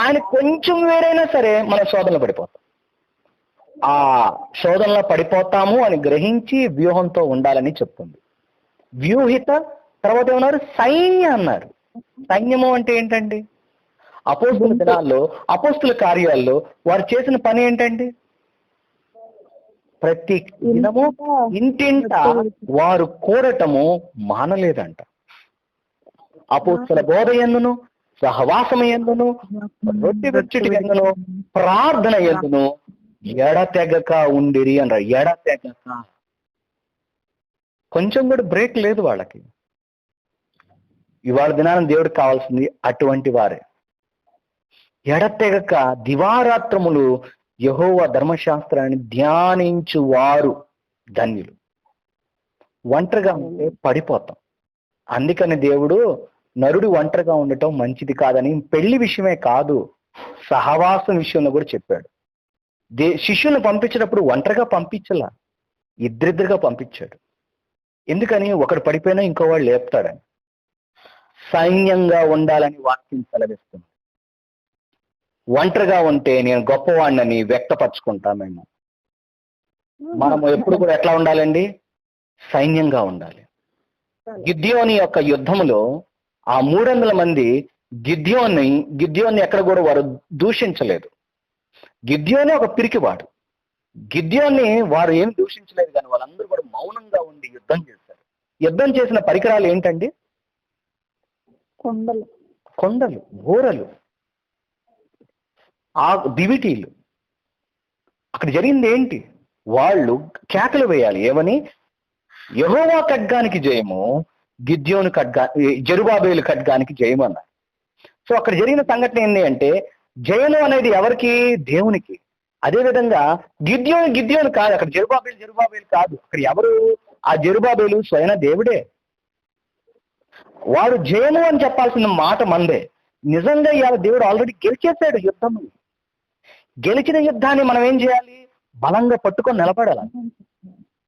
ఆయన కొంచెం వేరైనా సరే మన శోధనలో పడిపోతాం. ఆ శోధనలో పడిపోతాము అని గ్రహించి వ్యూహంతో ఉండాలని చెప్తుంది. వ్యూహిత, తర్వాత ఏమన్నారు? సైన్య అన్నారు. సైన్యము అంటే ఏంటండి? అపోస్తుల దినాల్లో, అపోస్తుల కార్యాల్లో వారు చేసిన పని ఏంటండి? ప్రతి దినము ఇంటింట వారు కూడటము మానలేదంట. అపోస్తుల బోధ ఎందును, సహవాసమ ఎందును, రొట్టె విరుచుట ఎందును, ప్రార్థన ఎందును ఎడతెగక ఉండిరి అన్నారు. ఎడతెగక, కొంచెం కూడా బ్రేక్ లేదు వాళ్ళకి. ఇవాళ దినాన దేవుడికి కావాల్సింది అటువంటి వారే. ఎడతెగక దివారాత్రములు యెహోవా ధర్మశాస్త్రాన్ని ధ్యానించు వారు ధన్యులు. ఒంటరిగా ఉంటే పడిపోతాం. అందుకని దేవుడు నరుడు ఒంటరిగా ఉండటం మంచిది కాదని పెళ్లి విషయమే కాదు, సహవాసం విషయంలో కూడా చెప్పాడు. శిష్యులను పంపించినప్పుడు ఒంటరిగా పంపించలా, ఇద్దరిద్దరుగా పంపించాడు. ఎందుకని? ఒకడు పడిపోయినా ఇంకో వాడు లేపుతాడని. సైన్యంగా ఉండాలని వాక్యం సెలవిస్తుంది. ఒంటరిగా ఉంటే నేను గొప్పవాడినని వ్యక్తపరచుకుంటామేమో. మనము ఎప్పుడు కూడా ఎట్లా ఉండాలండి? సైన్యంగా ఉండాలి. గిద్యోని యొక్క యుద్ధములో ఆ 300 మంది గిద్యోన్ని ఎక్కడ కూడా వారు దూషించలేదు. గిద్యోని ఒక పిరికివాడు. గిద్యోన్ని వారు ఏం దూషించలేదు, కానీ వాళ్ళందరూ కూడా మౌనంగా ఉండి యుద్ధం చేశారు. యుద్ధం చేసిన పరికరాలు ఏంటండి? కొండలు, బోరలు, ఆ దివిటీలు. అక్కడ జరిగింది ఏంటి? వాళ్ళు కేకలు వేయాలి. ఏమని? యెహోవా ఖడ్గానికి జయము, గిద్యోను జెరుబాబేలు ఖడ్గానికి జయము అన్నారు. సో అక్కడ జరిగిన సంఘటన ఏంటి అంటే, జయము అనేది ఎవరికి? దేవునికి. అదేవిధంగా గిద్యోను కాదు, అక్కడ జెరుబాబేలు కాదు. అక్కడ ఎవరు? ఆ జెరుబాబేలు స్వయం దేవుడే. వాడు జయము అని చెప్పాల్సిన మాట మందే. నిజంగా ఇవాళ దేవుడు ఆల్రెడీ గెలిచేశాడు యుద్ధం. గెలిచిన యుద్ధాన్ని మనం ఏం చేయాలి? బలంగా పట్టుకొని నిలబడాలి.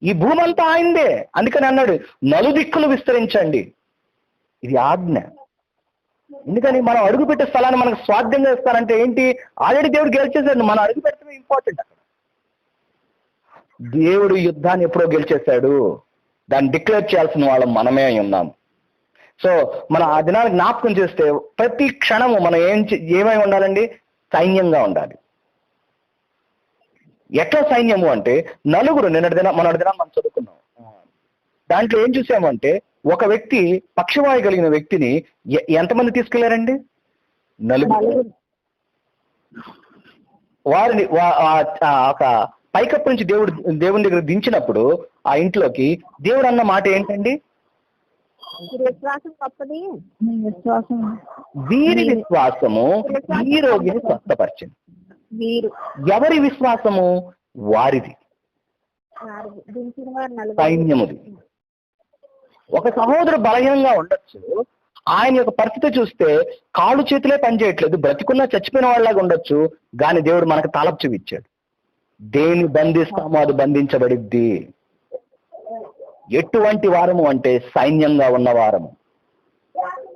ఈ భూమి అంతా ఆయనదే. అందుకని అన్నాడు, నలుదిక్కులు విస్తరించండి. ఇది ఆజ్ఞ. ఎందుకని? మనం అడుగుపెట్టే స్థలాన్ని మనకు స్వాధ్యంగా ఇస్తారంటే ఏంటి? ఆల్రెడీ దేవుడు గెలిచేశాడు, మనం అడుగు పెట్టడమే ఇంపార్టెంట్. అక్కడ దేవుడు యుద్ధాన్ని ఎప్పుడో గెలిచేశాడు. దాన్ని డిక్లేర్ చేయాల్సిన వాళ్ళం మనమే ఉన్నాం. సో మనం ఆ దినాన్ని జ్ఞాపకం చేస్తే ప్రతి క్షణము మనం ఏమై ఉండాలండి? సైన్యంగా ఉండాలి. ఎట్లా సైన్యము అంటే, నలుగురు మొన్నటి దినం మనం చదువుకున్నాం. దాంట్లో ఏం చూసామంటే, ఒక వ్యక్తి పక్షవాయు కలిగిన వ్యక్తిని ఎంతమంది తీసుకెళ్లారండి? నలుగురు. వారిని ఒక పైకప్పు నుంచి దేవుని దగ్గర దించినప్పుడు ఆ ఇంట్లోకి దేవుడు అన్న మాట ఏంటండి? వీరి విశ్వాసము ఈ రోగిని స్వస్థపరిచింది. ఎవరి విశ్వాసము? వారిది, సైన్యముది. ఒక సహోదరు బలహీనంగా ఉండొచ్చు. ఆయన యొక్క పరిస్థితి చూస్తే కాళ్ళు చేతులే పనిచేయట్లేదు, బ్రతికున్నా చచ్చిపోయిన వాళ్ళలాగా ఉండొచ్చు. కానీ దేవుడు మనకు తాళపు ఇచ్చాడు. దేని బంధిస్తామో అది బంధించబడిద్ది. ఎటువంటి వారము అంటే సైన్యంగా ఉన్న వారము.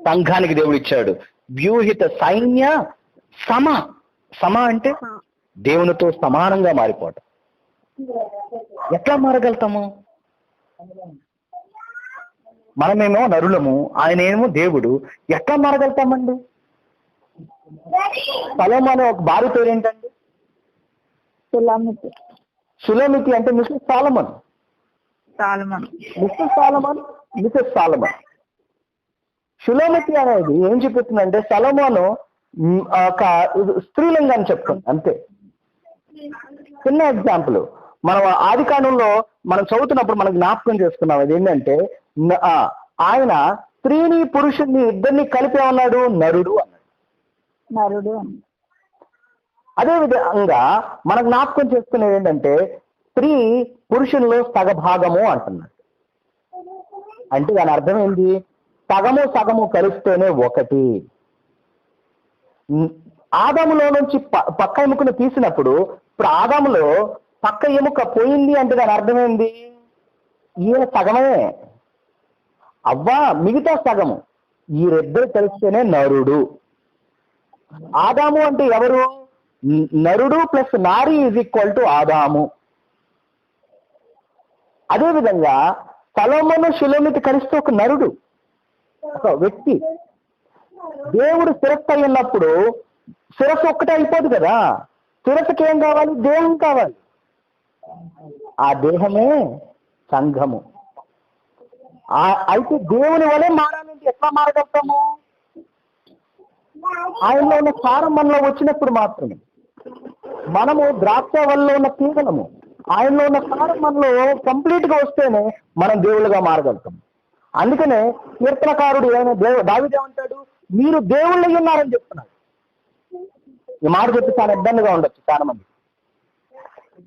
సంఘానికి దేవుడు ఇచ్చాడు వ్యూహిత సైన్య సమ అంటే దేవునితో సమానంగా మారిపోవటం. ఎట్లా మారగలుగుతాము? మనమేమో నరులము, ఆయన ఏమో దేవుడు. ఎట్లా మారగలుగుతామండి? సొలొమోను ఒక భార్య పేరు ఏంటండి? సులోమితి అంటే Mrs Solomon. Mrs Solomon. Shulamite అనేది ఏం చెప్తుందంటే, సొలొమోను ఒక స్త్రీలింగాన్ని చెప్తుంది అంతే. చిన్న ఎగ్జాంపుల్, మనం ఆది కాండంలో మనం చదువుతున్నప్పుడు మనం జ్ఞాపకం చేసుకున్నాం. అది ఏంటంటే, ఆయన స్త్రీని పురుషుని ఇద్దరిని కలిపే ఉన్నాడు, నరుడు అన్నాడు. అదే విధంగా మన జ్ఞాపకం చేసుకునేది ఏంటంటే, స్త్రీ పురుషుల్లో సగభాగము అంటున్నాడు. అంటే దాని అర్థం ఏంటి? సగము కలిస్తేనే ఒకటి. ఆదాములో నుంచి పక్క ఎముకను తీసినప్పుడు ఇప్పుడు ఆదాములో పక్క ఎముక పోయింది అంటే దాని అర్థమైంది ఈయన సగమే, అవ్వ మిగతా సగము. ఈ రెద్దరు కలిస్తేనే నరుడు. ఆదాము అంటే ఎవరు? నరుడు plus Nari is equal to ఆదాము. అదేవిధంగా సొలొమోను షులోమితు కలిస్తే ఒక నరుడు, ఒక వ్యక్తి. దేవుడు శిరస్సు అయి ఉన్నప్పుడు శిరస్సు ఒక్కటే అయిపోదు కదా, శిరస్సుకి ఏం కావాలి? దేహం కావాలి. ఆ దేహమే సంఘము. అయితే దేవుని వలె మారాలంటే ఎట్లా మారగలుగుతాము? ఆయనలో ఉన్న సారం మనలో వచ్చినప్పుడు మాత్రమే. మనము ద్రాక్ష వల్ల ఉన్న తీగలము, ఆయనలో ఉన్న సారం మనలో కంప్లీట్ గా వస్తేనే మనం దేవుళ్ళుగా మారగలుగుతాం. అందుకనే కీర్తనకారుడు దావీదు ఏమంటాడు? మీరు దేవుళ్ళై ఉన్నారని చెప్తున్నాడు. ఈ మాట చెప్పి చాలా ఇబ్బందిగా ఉండొచ్చు చాలా మంది,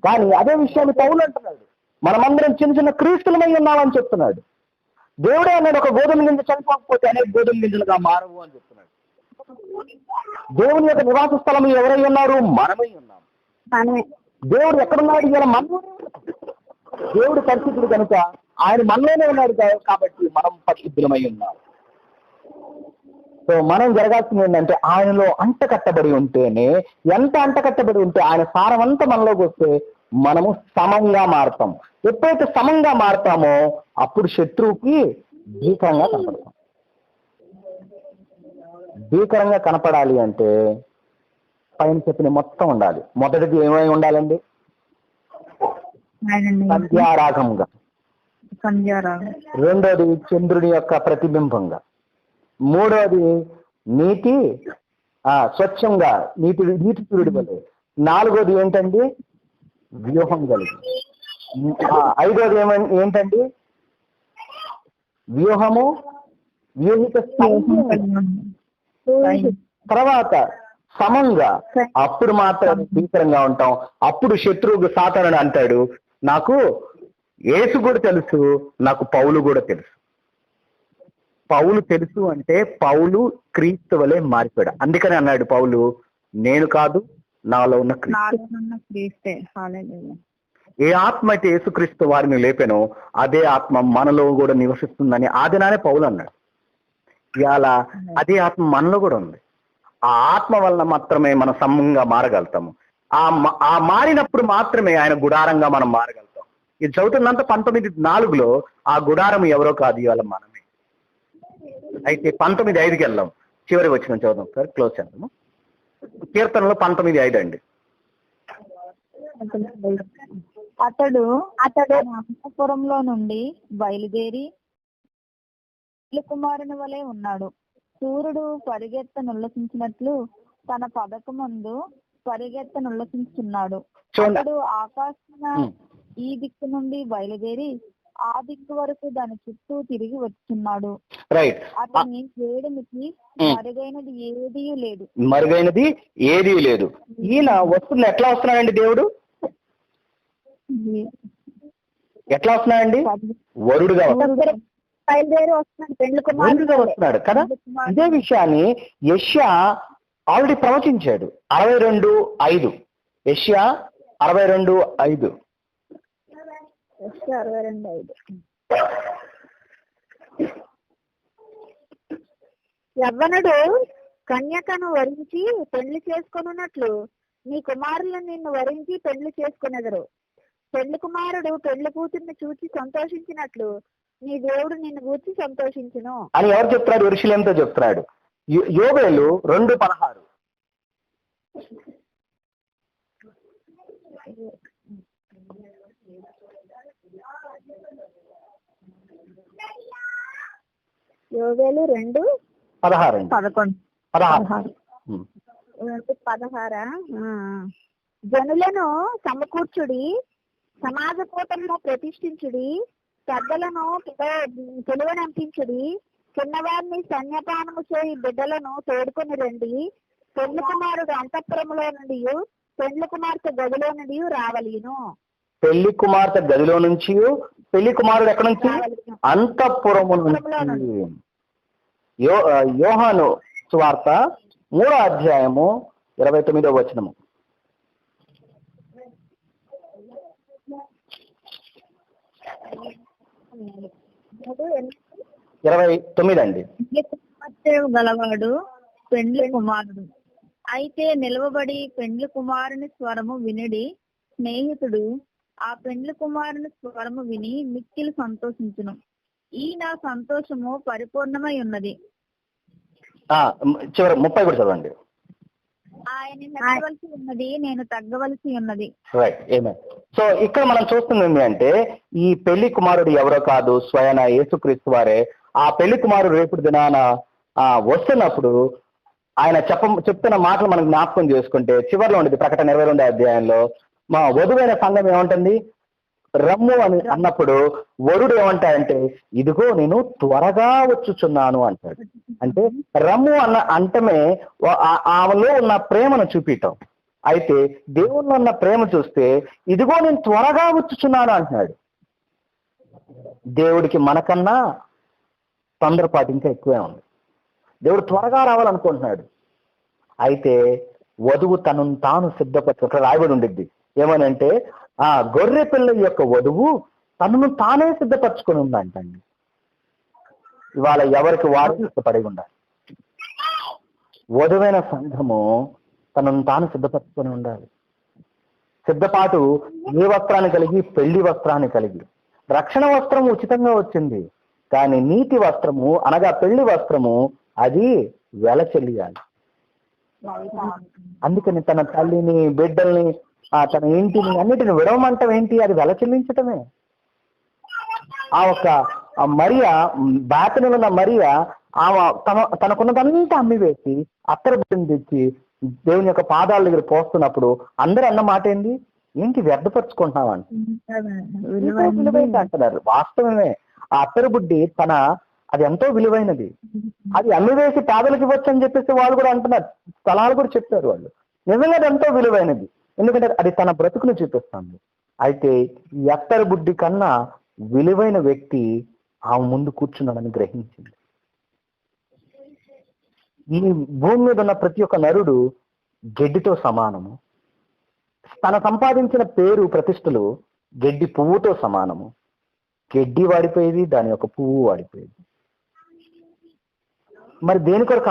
కానీ అదే విషయాన్ని పౌలు అంటున్నాడు, మనమందరం చిన్న చిన్న క్రీస్తులమై ఉన్నామని చెప్తున్నాడు. దేవుడే అన్నాడు, ఒక గోధుమ గింజ చనిపోకపోతే అనేక గోధుమ గింజలుగా మారవు అని చెప్తున్నాడు. దేవుని యొక్క నివాస స్థలం ఎవరై ఉన్నారు? మనమై ఉన్నాం. దేవుడు ఎక్కడున్నాడు? ఇలా మనలో. దేవుడు పరిశుద్ధుడు కనుక ఆయన మనలోనే ఉన్నాడు కాబట్టి మనం పరిశుద్ధులమై ఉన్నాం. సో మనం జరగాల్సింది ఏంటంటే ఆయనలో అంట కట్టబడి ఉంటేనే, ఎంత అంట కట్టబడి ఉంటే ఆయన సారం అంతా మనలోకి వస్తే మనము సమంగా మారుతాం. ఎప్పుడైతే సమంగా మారుతామో అప్పుడు శత్రువుకి భీకరంగా కనపడతాం. భీకరంగా కనపడాలి అంటే పైన చెప్పిన మొత్తం ఉండాలి. మొదటిది ఏమై ఉండాలండి? సంధ్యారాగంగా. రెండోది చంద్రుడి యొక్క ప్రతిబింబంగా. మూడోది నీటి స్వచ్ఛంగా నీటి సూర్యుడి వలె. నాలుగోది ఏంటండి? వ్యూహం కలిగి. ఐదోది ఏంటండి? వ్యూహము, వ్యూహిక తర్వాత సమంగా. అప్పుడు మాత్రం భీకరంగా ఉంటాం. అప్పుడు శత్రువుకు సాతానుడు అంటాడు, నాకు యేసు కూడా తెలుసు, నాకు పౌలు కూడా తెలుసు. పౌలు తెలుసు అంటే పౌలు క్రీస్తు వలె మారిపోయాడు. అందుకని అన్నాడు పౌలు, నేను కాదు నాలో ఉన్న క్రీస్తే. ఏ ఆత్మ అయితే యేసుక్రీస్తు వారిని లేపెనో అదే ఆత్మ మనలో కూడా నివసిస్తుందని ఆదినానే పౌలు అన్నాడు. ఇవాళ అదే ఆత్మ మనలో కూడా ఉంది. ఆ ఆత్మ వలన మాత్రమే మనం సమంగా మారగలుగుతాము. ఆ మారినప్పుడు మాత్రమే ఆయన గుడారంగా మనం మారగలుగుతాం. ఇది చదువుతున్నంత 19:4 ఆ గుడారం ఎవరో కాదు, ఇవాళ మనమే. అయితే 19:5కి వెళ్దాం. చివరి వచ్చిన చదువుదాం సార్, క్లోజ్ చేద్దాము. కీర్తనలో 19:5 అండి. అతడు అంతఃపురంలో నుండి బయలుదేరి కుమారుని వలె ఉన్నాడు. సూర్యుడు పరిగెత్తనుల్లసించినట్లు తన పథకమందు పరిగెత్తనుల్లసించున్నాడు. అతడు ఆకాశం ఈ దిక్కు నుండి బయలుదేరి ఆ దిక్కు వరకు దాని చుట్టూ తిరిగి వచ్చున్నాడు. అతని వేడిమికి మరుగైనది ఏదీ లేదు. ఈయన వస్తువులు ఎట్లా వస్తున్నాడండి? దేవుడు ఎట్లా వస్తున్నాడండి? వరుడుగా వస్తున్నాడు కదా. ఇదే విషయాన్ని యెషయా ఆల్రెడీ ప్రవచించాడు. 62:5. యెషయా 62:5. యవ్వనుడు కన్యకను వరించి పెళ్లి చేసుకొనున్నట్లు నీ కుమారులు నిన్ను వరించి పెళ్లి చేసుకునేదరు. పెళ్లి కుమారుడు పెళ్లి కూతుర్ని చూచి సంతోషించినట్లు నీ దేవుడు నిన్ను గూర్చి సంతోషించును అని ఎవరు చెప్తున్నాడు? యెరూషలేముతో చెప్తున్నాడు. యోబేలు 2:16. యోబేలు 2:16. జనులను సమకూర్చుడి, సమాజ కూటమును ప్రతిష్ఠించుడి, పెద్దలను పిలువనంపించుడి, చిన్నవారిని సన్యపానము చేయి బిడ్డలను తోడుకొని రండి. పెళ్లి కుమారుడు అంతఃపురములో నుండి పెళ్లి కుమార్తె గదిలో నుండి రావలిను. పెళ్లి కుమార్తె గదిలో నుంచి, పెళ్లి కుమారుడు ఎక్కడి నుంచి? అంతఃపురము నుంచి. యోహాను సువార్త 3వ అధ్యాయము 29వ వచనము. 29 అండి. గలవాడు పెండ్లి కుమారుడు అయితే నిలవబడి పెండ్లి కుమారుని స్వరము వినిడి స్నేహితుడు ఆ పెండ్లి కుమారుని స్వరము విని మిక్కిలి సంతోషించును. ఈ నా సంతోషము పరిపూర్ణమై ఉన్నది. చివరి 30 కూడా చదవండి. ఆయన నెగ్గవలసి ఉన్నది, నేను తగ్గవలసి ఉన్నది. రైట్, ఏమే. సో ఇక్కడ మనం చూస్తుంది ఏంటి అంటే, ఈ పెళ్లి కుమారుడు ఎవరో కాదు, స్వయాన యేసుక్రీస్తు వారే. ఆ పెళ్లి కుమారుడు రేపు దినాన వస్తున్నప్పుడు ఆయన చెప్తున్న మాటలు మనం జ్ఞాపకం చేసుకుంటే చివరిలో ఉండేది ప్రకటన 22వ అధ్యాయంలో మా వధువైన సంఘం ఏమంటుంది, రమ్ము అని అన్నప్పుడు వరుడు ఏమంటాడంటే, ఇదిగో నేను త్వరగా వచ్చుచున్నాను అంటాడు. అంటే రమ్ము అన్న అంటమే ఆమెలో ఉన్న ప్రేమను చూపించటం. అయితే దేవుల్లో ఉన్న ప్రేమ చూస్తే ఇదిగో నేను త్వరగా వచ్చుచున్నాను అంటున్నాడు. దేవుడికి మనకన్నా తొందరపాటు ఇంకా ఎక్కువే ఉంది. దేవుడు త్వరగా రావాలనుకుంటున్నాడు. అయితే వధువు తనను తాను సిద్ధపరచు రాయబడి ఉండిద్ది. ఏమనంటే ఆ గొర్రె పిల్ల యొక్క వధువు తనను తానే సిద్ధపరచుకొని ఉందంటండి. ఇవాళ ఎవరికి వారు సిద్ధపడి ఉండాలి. వధువైన సంఘము తనను తాను సిద్ధపరచుకొని ఉండాలి. సిద్ధపాటు ఏ వస్త్రాన్ని కలిగి, పెళ్లి వస్త్రాన్ని కలిగి. రక్షణ వస్త్రము ఉచితంగా వచ్చింది, కానీ నీతి వస్త్రము అనగా పెళ్లి వస్త్రము అది వెల చెల్లియాలి. అందుకని తన తల్లిని, బిడ్డల్ని, తన ఇంటిని అన్నిటిని విడవమంటం ఏంటి? అది వెల చెల్లించటమే. ఆ ఒక్క మరియా, బాతనులో ఉన్న మరియా ఆమె తనకున్నదంతా అమ్మివేసి అత్తరు బిడ్డను తెచ్చి దేవుని యొక్క పాదాల దగ్గర పోస్తున్నప్పుడు అందరూ అన్న మాట ఏంటి వ్యర్థపరుచుకుంటున్నావంట. విలువైంది అంటున్నారు. వాస్తవమే. ఆ అత్తరు బుడ్డి అది ఎంతో విలువైనది. అది అమ్మివేసి పేదలకు ఇవ్వచ్చు అని చెప్పేసి వాళ్ళు కూడా అంటున్నారు. స్థలాలు కూడా చెప్తారు వాళ్ళు. నిజంగా అది ఎంతో విలువైనది, ఎందుకంటే అది తన బ్రతుకును చూపిస్తుంది. అయితే ఈ అత్తరు బుడ్డి కన్నా విలువైన వ్యక్తి ఆమె ముందు కూర్చున్నాడని గ్రహించింది. ఈ భూమి మీద ఉన్న ప్రతి ఒక్క నరుడు గడ్డితో సమానము. తన సంపాదించిన పేరు, ప్రతిష్టలు గడ్డి పువ్వుతో సమానము. గడ్డి వాడిపోయేది, దాని యొక్క పువ్వు వాడిపోయేది. మరి దేని కొరకు